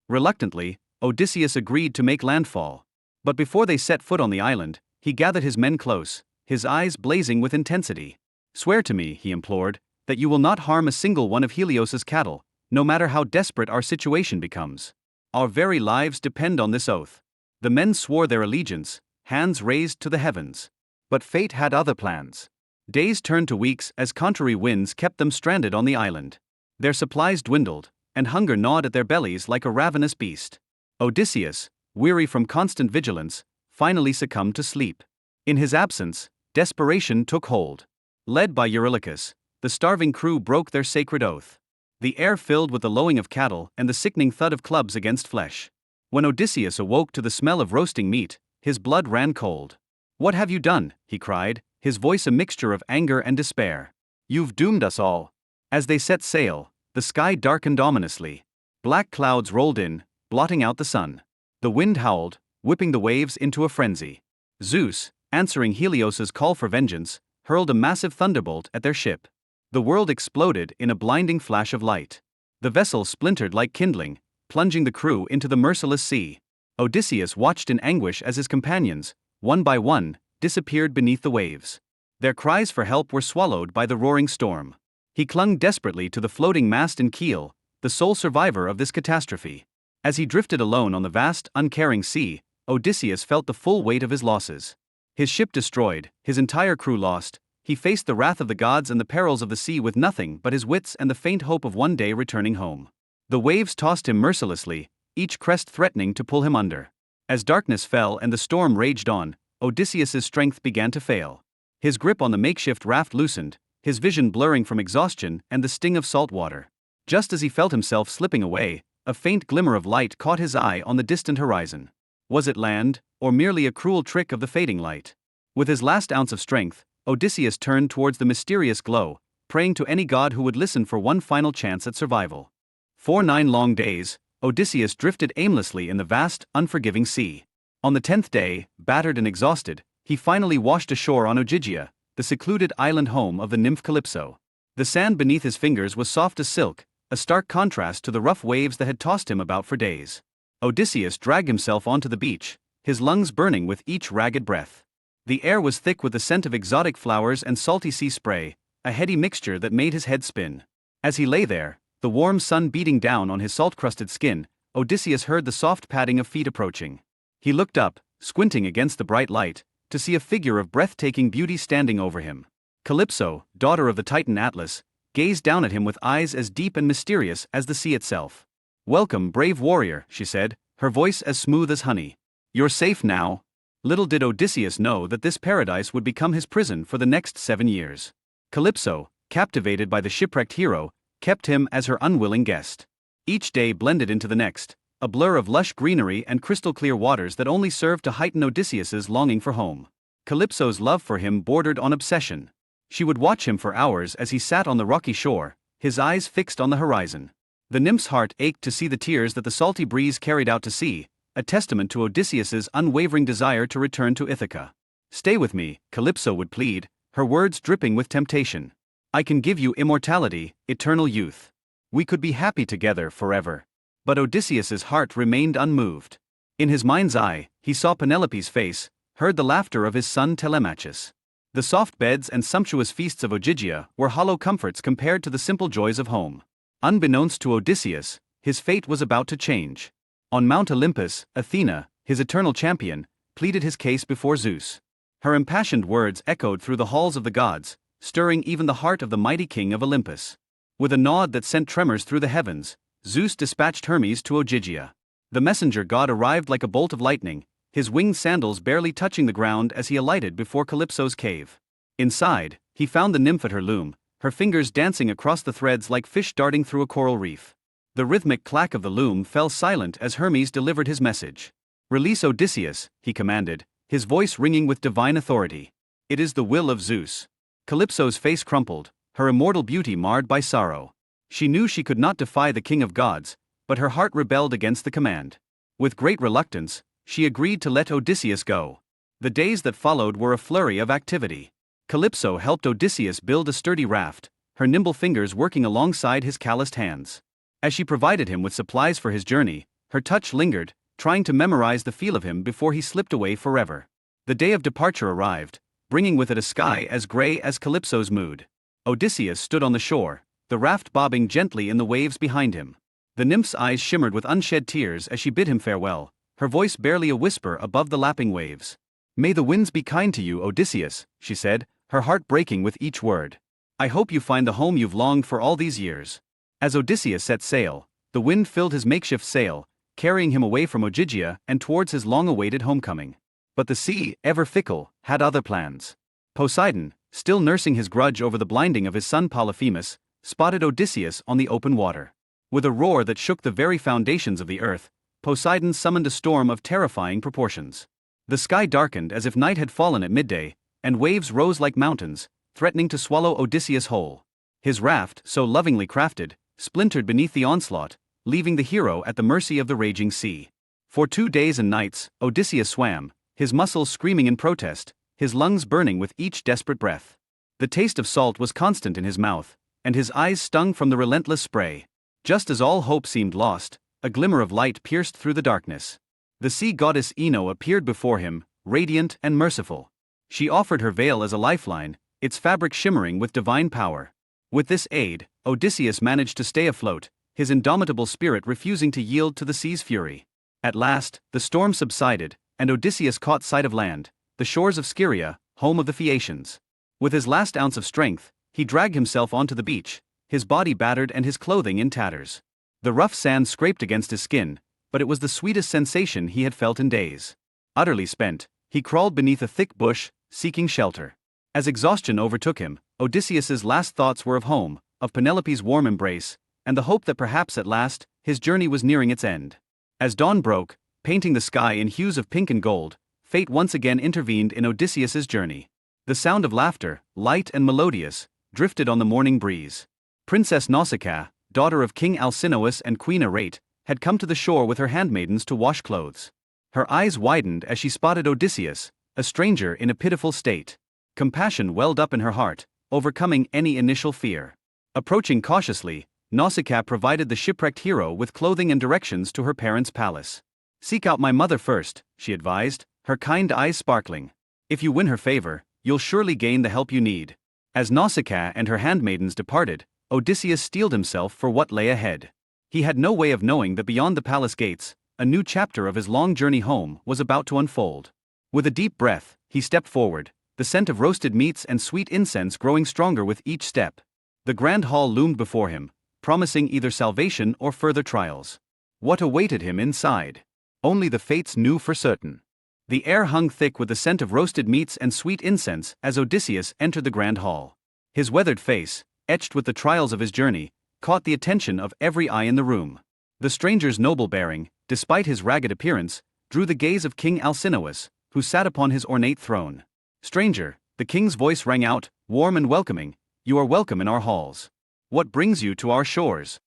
Reluctantly, Odysseus agreed to make landfall. But before they set foot on the island, he gathered his men close, his eyes blazing with intensity. "Swear to me," he implored, "that you will not harm a single one of Helios's cattle, no matter how desperate our situation becomes. Our very lives depend on this oath." The men swore their allegiance, hands raised to the heavens. But fate had other plans. Days turned to weeks as contrary winds kept them stranded on the island. Their supplies dwindled, and hunger gnawed at their bellies like a ravenous beast. Odysseus, weary from constant vigilance, finally succumbed to sleep. In his absence, desperation took hold. Led by Eurylochus, the starving crew broke their sacred oath. The air filled with the lowing of cattle and the sickening thud of clubs against flesh. When Odysseus awoke to the smell of roasting meat, his blood ran cold. "What have you done?" he cried, his voice a mixture of anger and despair. "You've doomed us all." As they set sail, the sky darkened ominously. Black clouds rolled in, blotting out the sun. The wind howled, whipping the waves into a frenzy. Zeus, answering Helios's call for vengeance, hurled a massive thunderbolt at their ship. The world exploded in a blinding flash of light. The vessel splintered like kindling, plunging the crew into the merciless sea. Odysseus watched in anguish as his companions, one by one, disappeared beneath the waves. Their cries for help were swallowed by the roaring storm. He clung desperately to the floating mast and keel, the sole survivor of this catastrophe. As he drifted alone on the vast, uncaring sea, Odysseus felt the full weight of his losses. His ship destroyed, his entire crew lost, he faced the wrath of the gods and the perils of the sea with nothing but his wits and the faint hope of one day returning home. The waves tossed him mercilessly, each crest threatening to pull him under. As darkness fell and the storm raged on, Odysseus's strength began to fail. His grip on the makeshift raft loosened, his vision blurring from exhaustion and the sting of salt water. Just as he felt himself slipping away, a faint glimmer of light caught his eye on the distant horizon. Was it land, or merely a cruel trick of the fading light? With his last ounce of strength, Odysseus turned towards the mysterious glow, praying to any god who would listen for one final chance at survival. For 9 long days, Odysseus drifted aimlessly in the vast, unforgiving sea. On the 10th day, battered and exhausted, he finally washed ashore on Ogygia, the secluded island home of the nymph Calypso. The sand beneath his fingers was soft as silk, a stark contrast to the rough waves that had tossed him about for days. Odysseus dragged himself onto the beach, his lungs burning with each ragged breath. The air was thick with the scent of exotic flowers and salty sea spray, a heady mixture that made his head spin. As he lay there, the warm sun beating down on his salt-crusted skin, Odysseus heard the soft padding of feet approaching. He looked up, squinting against the bright light, to see a figure of breathtaking beauty standing over him. Calypso, daughter of the Titan Atlas, gazed down at him with eyes as deep and mysterious as the sea itself. "Welcome, brave warrior," she said, her voice as smooth as honey. "You're safe now." Little did Odysseus know that this paradise would become his prison for the next 7 years. Calypso, captivated by the shipwrecked hero, kept him as her unwilling guest. Each day blended into the next, a blur of lush greenery and crystal-clear waters that only served to heighten Odysseus's longing for home. Calypso's love for him bordered on obsession. She would watch him for hours as he sat on the rocky shore, his eyes fixed on the horizon. The nymph's heart ached to see the tears that the salty breeze carried out to sea, a testament to Odysseus's unwavering desire to return to Ithaca. "Stay with me," Calypso would plead, her words dripping with temptation. "I can give you immortality, eternal youth. We could be happy together forever." But Odysseus's heart remained unmoved. In his mind's eye, he saw Penelope's face, heard the laughter of his son Telemachus. The soft beds and sumptuous feasts of Ogygia were hollow comforts compared to the simple joys of home. Unbeknownst to Odysseus, his fate was about to change. On Mount Olympus, Athena, his eternal champion, pleaded his case before Zeus. Her impassioned words echoed through the halls of the gods, stirring even the heart of the mighty king of Olympus. With a nod that sent tremors through the heavens, Zeus dispatched Hermes to Ogygia. The messenger god arrived like a bolt of lightning, his winged sandals barely touching the ground as he alighted before Calypso's cave. Inside, he found the nymph at her loom, her fingers dancing across the threads like fish darting through a coral reef. The rhythmic clack of the loom fell silent as Hermes delivered his message. "Release Odysseus," he commanded, his voice ringing with divine authority. "It is the will of Zeus." Calypso's face crumpled, her immortal beauty marred by sorrow. She knew she could not defy the king of gods, but her heart rebelled against the command. With great reluctance, she agreed to let Odysseus go. The days that followed were a flurry of activity. Calypso helped Odysseus build a sturdy raft, her nimble fingers working alongside his calloused hands. As she provided him with supplies for his journey, her touch lingered, trying to memorize the feel of him before he slipped away forever. The day of departure arrived, bringing with it a sky as gray as Calypso's mood. Odysseus stood on the shore, the raft bobbing gently in the waves behind him. The nymph's eyes shimmered with unshed tears as she bid him farewell, her voice barely a whisper above the lapping waves. "May the winds be kind to you, Odysseus," she said, her heart breaking with each word. "I hope you find the home you've longed for all these years." As Odysseus set sail, the wind filled his makeshift sail, carrying him away from Ogygia and towards his long-awaited homecoming. But the sea, ever fickle, had other plans. Poseidon, still nursing his grudge over the blinding of his son Polyphemus, spotted Odysseus on the open water. With a roar that shook the very foundations of the earth, Poseidon summoned a storm of terrifying proportions. The sky darkened as if night had fallen at midday, and waves rose like mountains, threatening to swallow Odysseus whole. His raft, so lovingly crafted, splintered beneath the onslaught, leaving the hero at the mercy of the raging sea. For 2 days and nights, Odysseus swam, his muscles screaming in protest, his lungs burning with each desperate breath. The taste of salt was constant in his mouth, and his eyes stung from the relentless spray. Just as all hope seemed lost, a glimmer of light pierced through the darkness. The sea goddess Aeaea appeared before him, radiant and merciful. She offered her veil as a lifeline, its fabric shimmering with divine power. With this aid, Odysseus managed to stay afloat, his indomitable spirit refusing to yield to the sea's fury. At last, the storm subsided, and Odysseus caught sight of land, the shores of Scheria, home of the Phaeacians. With his last ounce of strength, he dragged himself onto the beach, his body battered and his clothing in tatters. The rough sand scraped against his skin, but it was the sweetest sensation he had felt in days. Utterly spent, he crawled beneath a thick bush, seeking shelter. As exhaustion overtook him, Odysseus's last thoughts were of home, of Penelope's warm embrace, and the hope that perhaps at last, his journey was nearing its end. As dawn broke, painting the sky in hues of pink and gold, fate once again intervened in Odysseus's journey. The sound of laughter, light and melodious, drifted on the morning breeze. Princess Nausicaa, daughter of King Alcinous and Queen Aeaea, had come to the shore with her handmaidens to wash clothes. Her eyes widened as she spotted Odysseus, a stranger in a pitiful state. Compassion welled up in her heart, overcoming any initial fear. Approaching cautiously, Nausicaa provided the shipwrecked hero with clothing and directions to her parents' palace. "Seek out my mother first," she advised, her kind eyes sparkling. "If you win her favor, you'll surely gain the help you need." As Nausicaa and her handmaidens departed, Odysseus steeled himself for what lay ahead. He had no way of knowing that beyond the palace gates, a new chapter of his long journey home was about to unfold. With a deep breath, he stepped forward, the scent of roasted meats and sweet incense growing stronger with each step. The grand hall loomed before him, promising either salvation or further trials. What awaited him inside? Only the fates knew for certain. The air hung thick with the scent of roasted meats and sweet incense as Odysseus entered the grand hall. His weathered face, etched with the trials of his journey, caught the attention of every eye in the room. The stranger's noble bearing, despite his ragged appearance, drew the gaze of King Alcinous, who sat upon his ornate throne. "Stranger," the king's voice rang out, warm and welcoming, "you are welcome in our halls. What brings you to our shores?"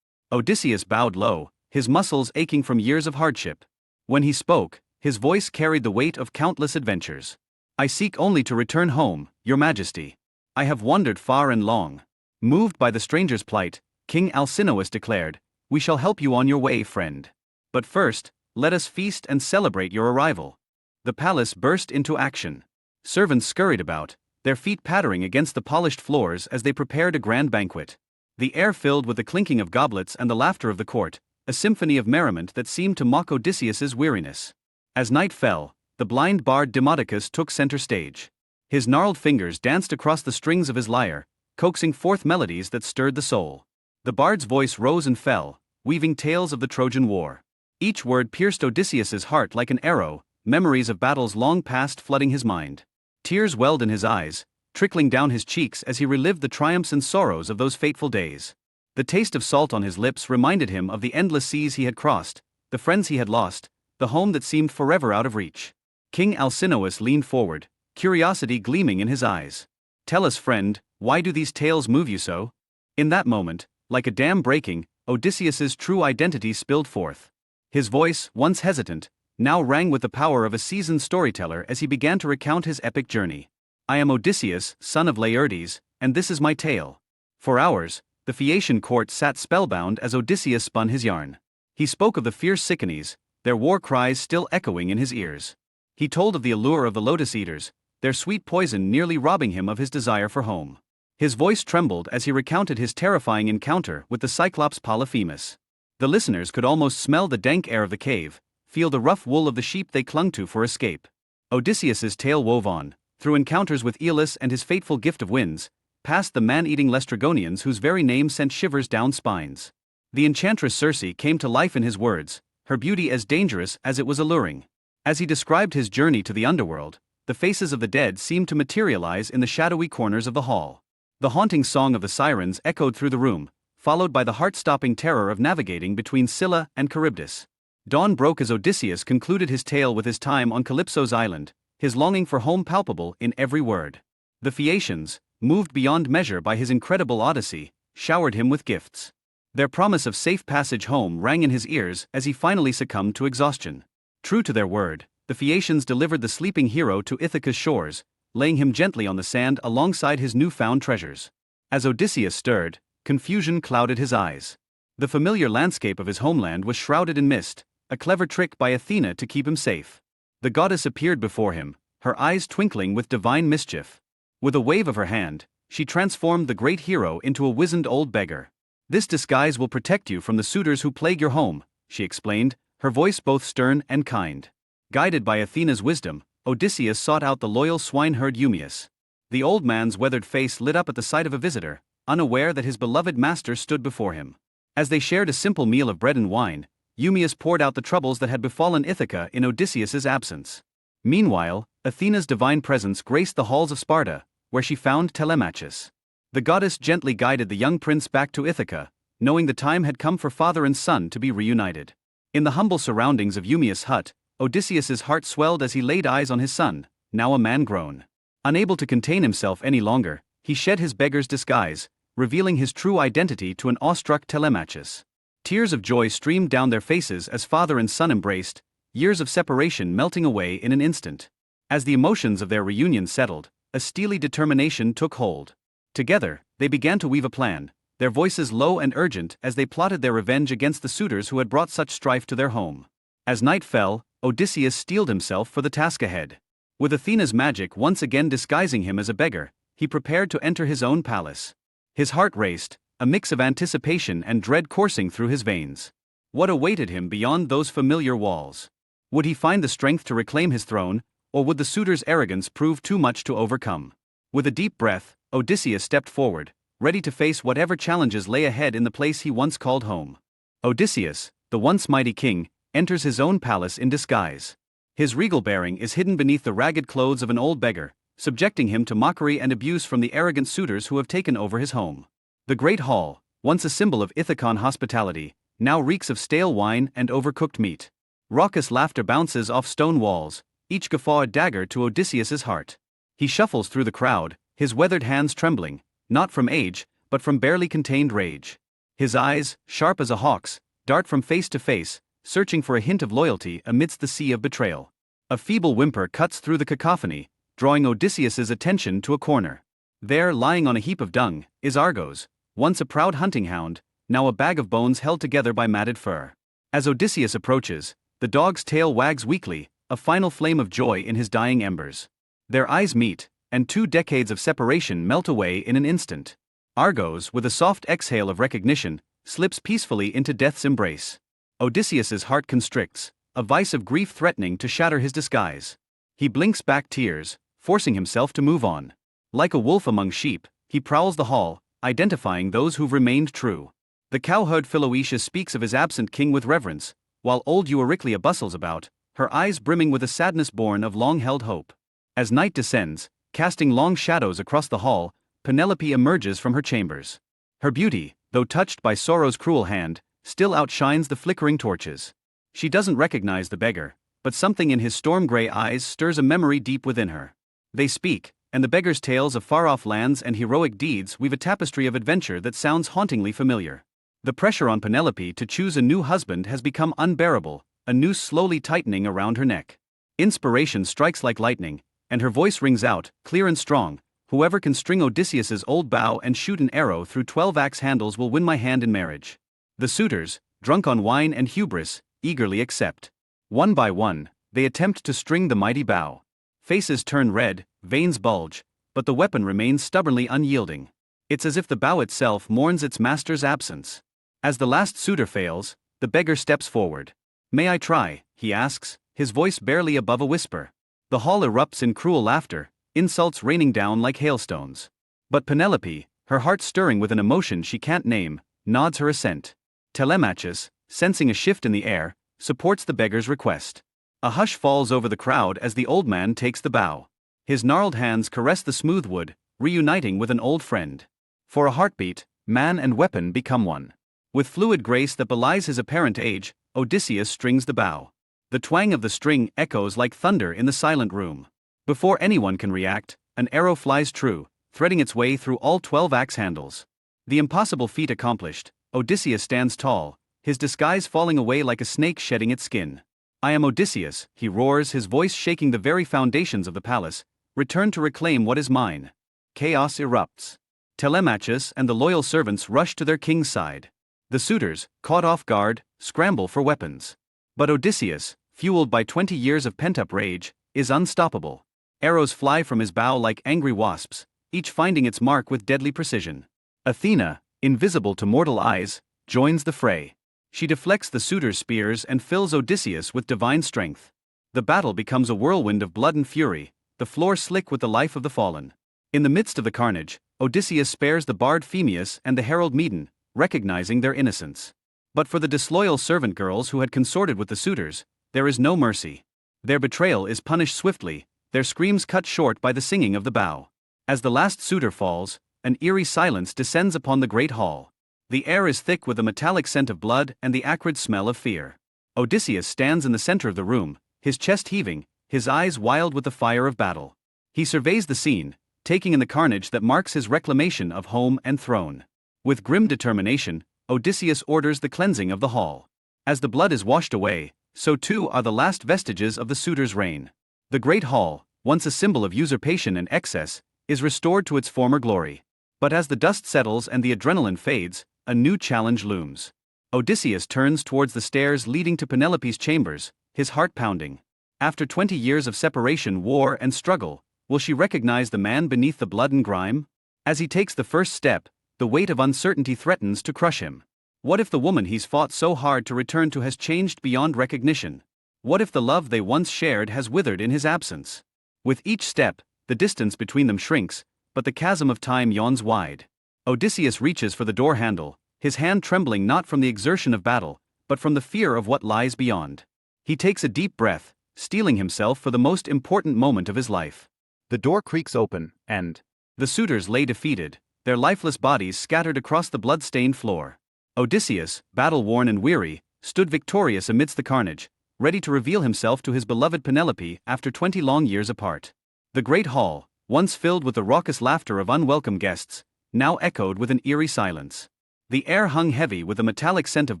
Odysseus bowed low, his muscles aching from years of hardship. When he spoke, his voice carried the weight of countless adventures. "I seek only to return home, your majesty. I have wandered far and long." Moved by the stranger's plight, King Alcinous declared, "We shall help you on your way, friend. But first, let us feast and celebrate your arrival." The palace burst into action. Servants scurried about, their feet pattering against the polished floors as they prepared a grand banquet. The air filled with the clinking of goblets and the laughter of the court, a symphony of merriment that seemed to mock Odysseus's weariness. As night fell, the blind bard Demodocus took center stage. His gnarled fingers danced across the strings of his lyre, coaxing forth melodies that stirred the soul. The bard's voice rose and fell, weaving tales of the Trojan War. Each word pierced Odysseus's heart like an arrow, memories of battles long past flooding his mind. Tears welled in his eyes, trickling down his cheeks as he relived the triumphs and sorrows of those fateful days. The taste of salt on his lips reminded him of the endless seas he had crossed, the friends he had lost, the home that seemed forever out of reach. King Alcinous leaned forward, curiosity gleaming in his eyes. "Tell us, friend, why do these tales move you so?" In that moment, like a dam breaking, Odysseus's true identity spilled forth. His voice, once hesitant, now rang with the power of a seasoned storyteller as he began to recount his epic journey. "I am Odysseus, son of Laertes, and this is my tale." For hours, the Phaeacian court sat spellbound as Odysseus spun his yarn. He spoke of the fierce Cicones, their war cries still echoing in his ears. He told of the allure of the Lotus-Eaters, their sweet poison nearly robbing him of his desire for home. His voice trembled as he recounted his terrifying encounter with the Cyclops Polyphemus. The listeners could almost smell the dank air of the cave, feel the rough wool of the sheep they clung to for escape. Odysseus's tale wove on, through encounters with Aeolus and his fateful gift of winds, past the man-eating Laestrygonians whose very name sent shivers down spines. The enchantress Circe came to life in his words, her beauty as dangerous as it was alluring. As he described his journey to the Underworld, the faces of the dead seemed to materialize in the shadowy corners of the hall. The haunting song of the Sirens echoed through the room, followed by the heart-stopping terror of navigating between Scylla and Charybdis. Dawn broke as Odysseus concluded his tale with his time on Calypso's island, his longing for home palpable in every word. The Phaeacians, moved beyond measure by his incredible Odyssey, showered him with gifts. Their promise of safe passage home rang in his ears as he finally succumbed to exhaustion. True to their word, the Phaeacians delivered the sleeping hero to Ithaca's shores, laying him gently on the sand alongside his newfound treasures. As Odysseus stirred, confusion clouded his eyes. The familiar landscape of his homeland was shrouded in mist, a clever trick by Athena to keep him safe. The goddess appeared before him, her eyes twinkling with divine mischief. With a wave of her hand, she transformed the great hero into a wizened old beggar. "This disguise will protect you from the suitors who plague your home," she explained, her voice both stern and kind. Guided by Athena's wisdom, Odysseus sought out the loyal swineherd Eumaeus. The old man's weathered face lit up at the sight of a visitor, unaware that his beloved master stood before him. As they shared a simple meal of bread and wine, Eumaeus poured out the troubles that had befallen Ithaca in Odysseus's absence. Meanwhile, Athena's divine presence graced the halls of Sparta, where she found Telemachus. The goddess gently guided the young prince back to Ithaca, knowing the time had come for father and son to be reunited. In the humble surroundings of Eumaeus' hut, Odysseus's heart swelled as he laid eyes on his son, now a man grown. Unable to contain himself any longer, he shed his beggar's disguise, revealing his true identity to an awestruck Telemachus. Tears of joy streamed down their faces as father and son embraced, years of separation melting away in an instant. As the emotions of their reunion settled, a steely determination took hold. Together, they began to weave a plan, their voices low and urgent as they plotted their revenge against the suitors who had brought such strife to their home. As night fell, Odysseus steeled himself for the task ahead. With Athena's magic once again disguising him as a beggar, he prepared to enter his own palace. His heart raced, a mix of anticipation and dread coursing through his veins. What awaited him beyond those familiar walls? Would he find the strength to reclaim his throne, or would the suitors' arrogance prove too much to overcome? With a deep breath, Odysseus stepped forward, ready to face whatever challenges lay ahead in the place he once called home. Odysseus, the once mighty king, enters his own palace in disguise. His regal bearing is hidden beneath the ragged clothes of an old beggar, subjecting him to mockery and abuse from the arrogant suitors who have taken over his home. The great hall, once a symbol of Ithacan hospitality, now reeks of stale wine and overcooked meat. Raucous laughter bounces off stone walls, each guffaw a dagger to Odysseus's heart. He shuffles through the crowd, his weathered hands trembling, not from age, but from barely contained rage. His eyes, sharp as a hawk's, dart from face to face, searching for a hint of loyalty amidst the sea of betrayal. A feeble whimper cuts through the cacophony, drawing Odysseus's attention to a corner. There, lying on a heap of dung, is Argos, once a proud hunting hound, now a bag of bones held together by matted fur. As Odysseus approaches, the dog's tail wags weakly, a final flame of joy in his dying embers. Their eyes meet, and 2 decades of separation melt away in an instant. Argos, with a soft exhale of recognition, slips peacefully into death's embrace. Odysseus's heart constricts, a vice of grief threatening to shatter his disguise. He blinks back tears, forcing himself to move on. Like a wolf among sheep, he prowls the hall, identifying those who've remained true. The cowherd Phaeacia speaks of his absent king with reverence, while old Euryclea bustles about, her eyes brimming with a sadness born of long-held hope. As night descends, casting long shadows across the hall, Penelope emerges from her chambers. Her beauty, though touched by sorrow's cruel hand, still outshines the flickering torches. She doesn't recognize the beggar, but something in his storm-gray eyes stirs a memory deep within her. They speak, and the beggar's tales of far-off lands and heroic deeds weave a tapestry of adventure that sounds hauntingly familiar. The pressure on Penelope to choose a new husband has become unbearable, a noose slowly tightening around her neck. Inspiration strikes like lightning, and her voice rings out, clear and strong, "Whoever can string Odysseus's old bow and shoot an arrow through 12 axe handles will win my hand in marriage." The suitors, drunk on wine and hubris, eagerly accept. One by one, they attempt to string the mighty bow. Faces turn red, veins bulge, but the weapon remains stubbornly unyielding. It's as if the bow itself mourns its master's absence. As the last suitor fails, the beggar steps forward. "May I try?" he asks, his voice barely above a whisper. The hall erupts in cruel laughter, insults raining down like hailstones. But Penelope, her heart stirring with an emotion she can't name, nods her assent. Telemachus, sensing a shift in the air, supports the beggar's request. A hush falls over the crowd as the old man takes the bow. His gnarled hands caress the smooth wood, reuniting with an old friend. For a heartbeat, man and weapon become one. With fluid grace that belies his apparent age, Odysseus strings the bow. The twang of the string echoes like thunder in the silent room. Before anyone can react, an arrow flies true, threading its way through all 12 axe handles. The impossible feat accomplished, Odysseus stands tall, his disguise falling away like a snake shedding its skin. "I am Odysseus," he roars, his voice shaking the very foundations of the palace, "return to reclaim what is mine." Chaos erupts. Telemachus and the loyal servants rush to their king's side. The suitors, caught off guard, scramble for weapons. But Odysseus, fueled by 20 years of pent-up rage, is unstoppable. Arrows fly from his bow like angry wasps, each finding its mark with deadly precision. Athena, invisible to mortal eyes, joins the fray. She deflects the suitors' spears and fills Odysseus with divine strength. The battle becomes a whirlwind of blood and fury, the floor slick with the life of the fallen. In the midst of the carnage, Odysseus spares the bard Phemius and the herald Medon, recognizing their innocence. But for the disloyal servant girls who had consorted with the suitors, there is no mercy. Their betrayal is punished swiftly, their screams cut short by the singing of the bow. As the last suitor falls, an eerie silence descends upon the great hall. The air is thick with the metallic scent of blood and the acrid smell of fear. Odysseus stands in the center of the room, his chest heaving, his eyes wild with the fire of battle. He surveys the scene, taking in the carnage that marks his reclamation of home and throne. With grim determination, Odysseus orders the cleansing of the hall. As the blood is washed away, so too are the last vestiges of the suitors' reign. The great hall, once a symbol of usurpation and excess, is restored to its former glory. But as the dust settles and the adrenaline fades, a new challenge looms. Odysseus turns towards the stairs leading to Penelope's chambers, his heart pounding. After 20 years of separation, war, and struggle, will she recognize the man beneath the blood and grime? As he takes the first step, the weight of uncertainty threatens to crush him. What if the woman he's fought so hard to return to has changed beyond recognition? What if the love they once shared has withered in his absence? With each step, the distance between them shrinks, but the chasm of time yawns wide. Odysseus reaches for the door handle, his hand trembling not from the exertion of battle, but from the fear of what lies beyond. He takes a deep breath, steeling himself for the most important moment of his life. The door creaks open, and the suitors lay defeated, their lifeless bodies scattered across the blood-stained floor. Odysseus, battle-worn and weary, stood victorious amidst the carnage, ready to reveal himself to his beloved Penelope after 20 long years apart. The great hall, once filled with the raucous laughter of unwelcome guests, now echoed with an eerie silence. The air hung heavy with the metallic scent of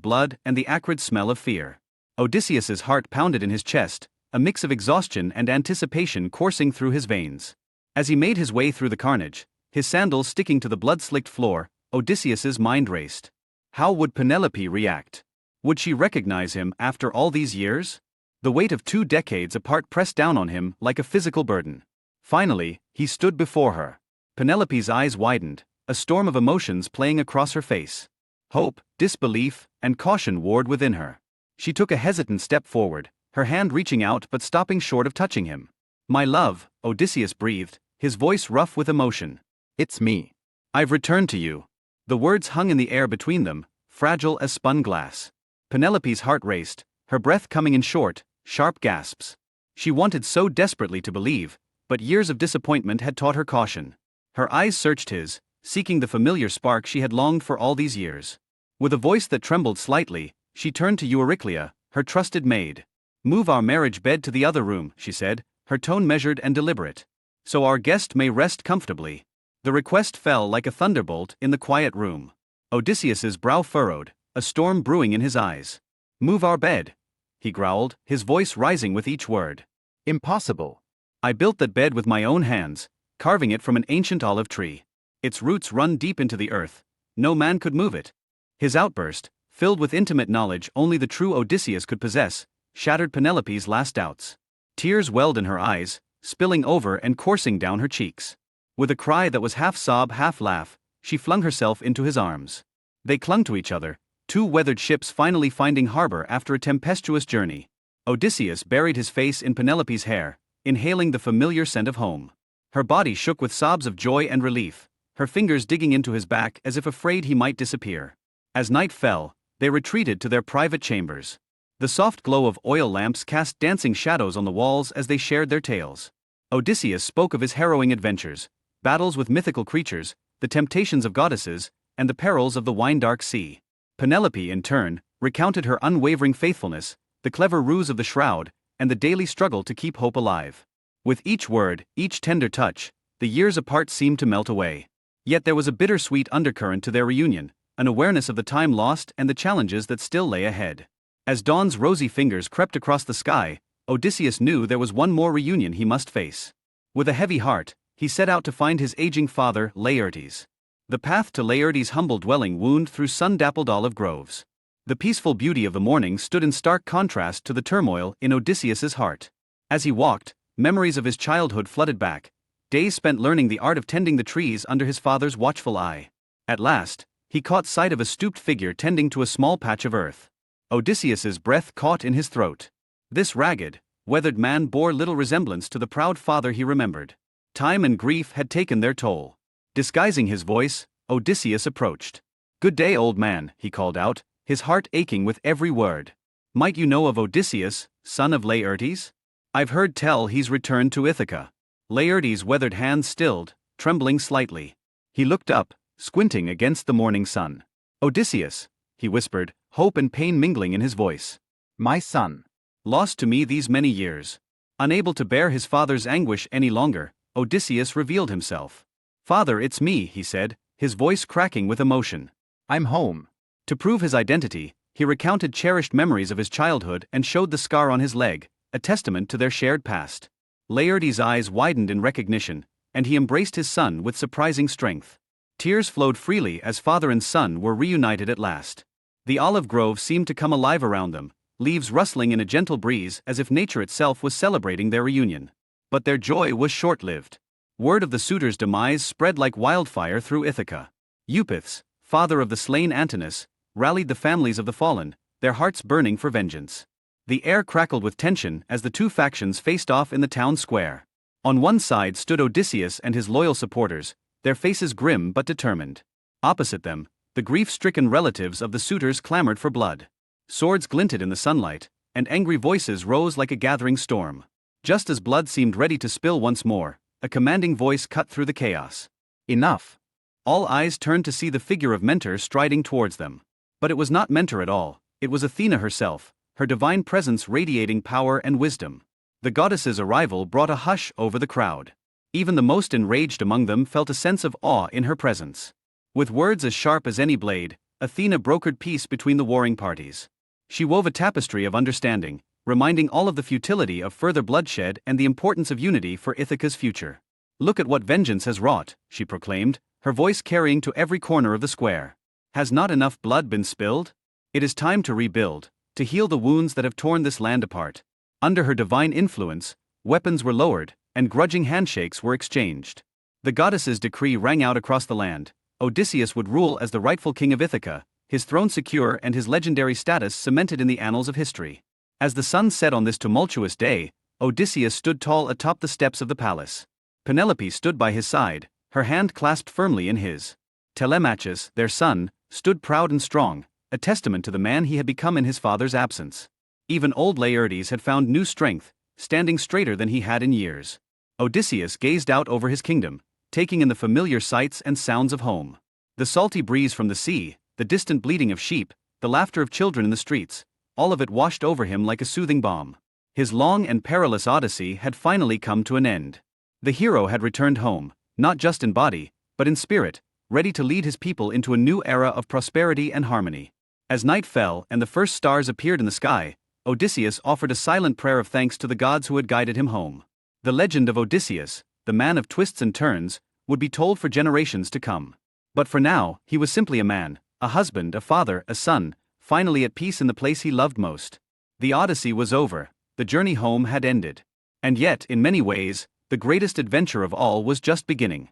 blood and the acrid smell of fear. Odysseus's heart pounded in his chest, a mix of exhaustion and anticipation coursing through his veins. As he made his way through the carnage, his sandals sticking to the blood-slicked floor, Odysseus's mind raced. How would Penelope react? Would she recognize him after all these years? The weight of 2 decades apart pressed down on him like a physical burden. Finally, he stood before her. Penelope's eyes widened, a storm of emotions playing across her face. Hope, disbelief, and caution warred within her. She took a hesitant step forward, her hand reaching out but stopping short of touching him. "My love," Odysseus breathed, his voice rough with emotion. "It's me. "I've returned to you." The words hung in the air between them, fragile as spun glass. Penelope's heart raced, her breath coming in short, sharp gasps. She wanted so desperately to believe, but years of disappointment had taught her caution. Her eyes searched his, seeking the familiar spark she had longed for all these years. With a voice that trembled slightly, she turned to Euryclea, her trusted maid. "Move our marriage bed to the other room," she said, her tone measured and deliberate, "so our guest may rest comfortably." The request fell like a thunderbolt in the quiet room. Odysseus's brow furrowed, a storm brewing in his eyes. "Move our bed," he growled, his voice rising with each word. "Impossible. "I built that bed with my own hands, carving it from an ancient olive tree. Its roots run deep into the earth. No man could move it." His outburst, filled with intimate knowledge only the true Odysseus could possess, shattered Penelope's last doubts. Tears welled in her eyes, spilling over and coursing down her cheeks. With a cry that was half sob, half laugh, she flung herself into his arms. They clung to each other, 2 weathered ships finally finding harbor after a tempestuous journey. Odysseus buried his face in Penelope's hair, inhaling the familiar scent of home. Her body shook with sobs of joy and relief, her fingers digging into his back as if afraid he might disappear. As night fell, they retreated to their private chambers. The soft glow of oil lamps cast dancing shadows on the walls as they shared their tales. Odysseus spoke of his harrowing adventures, battles with mythical creatures, the temptations of goddesses, and the perils of the wine-dark sea. Penelope, in turn, recounted her unwavering faithfulness, the clever ruse of the shroud, and the daily struggle to keep hope alive. With each word, each tender touch, the years apart seemed to melt away. Yet there was a bittersweet undercurrent to their reunion, an awareness of the time lost and the challenges that still lay ahead. As dawn's rosy fingers crept across the sky, Odysseus knew there was one more reunion he must face. With a heavy heart, he set out to find his aging father, Laertes. The path to Laertes' humble dwelling wound through sun-dappled olive groves. The peaceful beauty of the morning stood in stark contrast to the turmoil in Odysseus's heart. As he walked, memories of his childhood flooded back, days spent learning the art of tending the trees under his father's watchful eye. At last, he caught sight of a stooped figure tending to a small patch of earth. Odysseus's breath caught in his throat. This ragged, weathered man bore little resemblance to the proud father he remembered. Time and grief had taken their toll. Disguising his voice, Odysseus approached. "Good day, old man," he called out, his heart aching with every word. "Might you know of Odysseus, son of Laertes? I've heard tell he's returned to Ithaca." Laertes' weathered hands stilled, trembling slightly. He looked up, squinting against the morning sun. "Odysseus," he whispered, hope and pain mingling in his voice. "My son. Lost to me these many years." Unable to bear his father's anguish any longer, Odysseus revealed himself. "Father, it's me," he said, his voice cracking with emotion. "I'm home." To prove his identity, he recounted cherished memories of his childhood and showed the scar on his leg, a testament to their shared past. Laertes' eyes widened in recognition, and he embraced his son with surprising strength. Tears flowed freely as father and son were reunited at last. The olive grove seemed to come alive around them, leaves rustling in a gentle breeze as if nature itself was celebrating their reunion. But their joy was short-lived. Word of the suitors' demise spread like wildfire through Ithaca. Eupeithes, father of the slain Antinous, rallied the families of the fallen, their hearts burning for vengeance. The air crackled with tension as the two factions faced off in the town square. On one side stood Odysseus and his loyal supporters, their faces grim but determined. Opposite them, the grief-stricken relatives of the suitors clamored for blood. Swords glinted in the sunlight, and angry voices rose like a gathering storm. Just as blood seemed ready to spill once more, a commanding voice cut through the chaos. "Enough!" All eyes turned to see the figure of Mentor striding towards them. But it was not Mentor at all, it was Athena herself, her divine presence radiating power and wisdom. The goddess's arrival brought a hush over the crowd. Even the most enraged among them felt a sense of awe in her presence. With words as sharp as any blade, Athena brokered peace between the warring parties. She wove a tapestry of understanding, reminding all of the futility of further bloodshed and the importance of unity for Ithaca's future. "Look at what vengeance has wrought," she proclaimed, her voice carrying to every corner of the square. "Has not enough blood been spilled? It is time to rebuild, to heal the wounds that have torn this land apart." Under her divine influence, weapons were lowered, and grudging handshakes were exchanged. The goddess's decree rang out across the land. Odysseus would rule as the rightful king of Ithaca, his throne secure and his legendary status cemented in the annals of history. As the sun set on this tumultuous day, Odysseus stood tall atop the steps of the palace. Penelope stood by his side, her hand clasped firmly in his. Telemachus, their son, stood proud and strong, a testament to the man he had become in his father's absence. Even old Laertes had found new strength, standing straighter than he had in years. Odysseus gazed out over his kingdom, taking in the familiar sights and sounds of home. The salty breeze from the sea, the distant bleating of sheep, the laughter of children in the streets, all of it washed over him like a soothing balm. His long and perilous Odyssey had finally come to an end. The hero had returned home, not just in body, but in spirit, ready to lead his people into a new era of prosperity and harmony. As night fell and the first stars appeared in the sky, Odysseus offered a silent prayer of thanks to the gods who had guided him home. The legend of Odysseus, the man of twists and turns, would be told for generations to come. But for now, he was simply a man, a husband, a father, a son, finally at peace in the place he loved most. The Odyssey was over, the journey home had ended. And yet, in many ways, the greatest adventure of all was just beginning.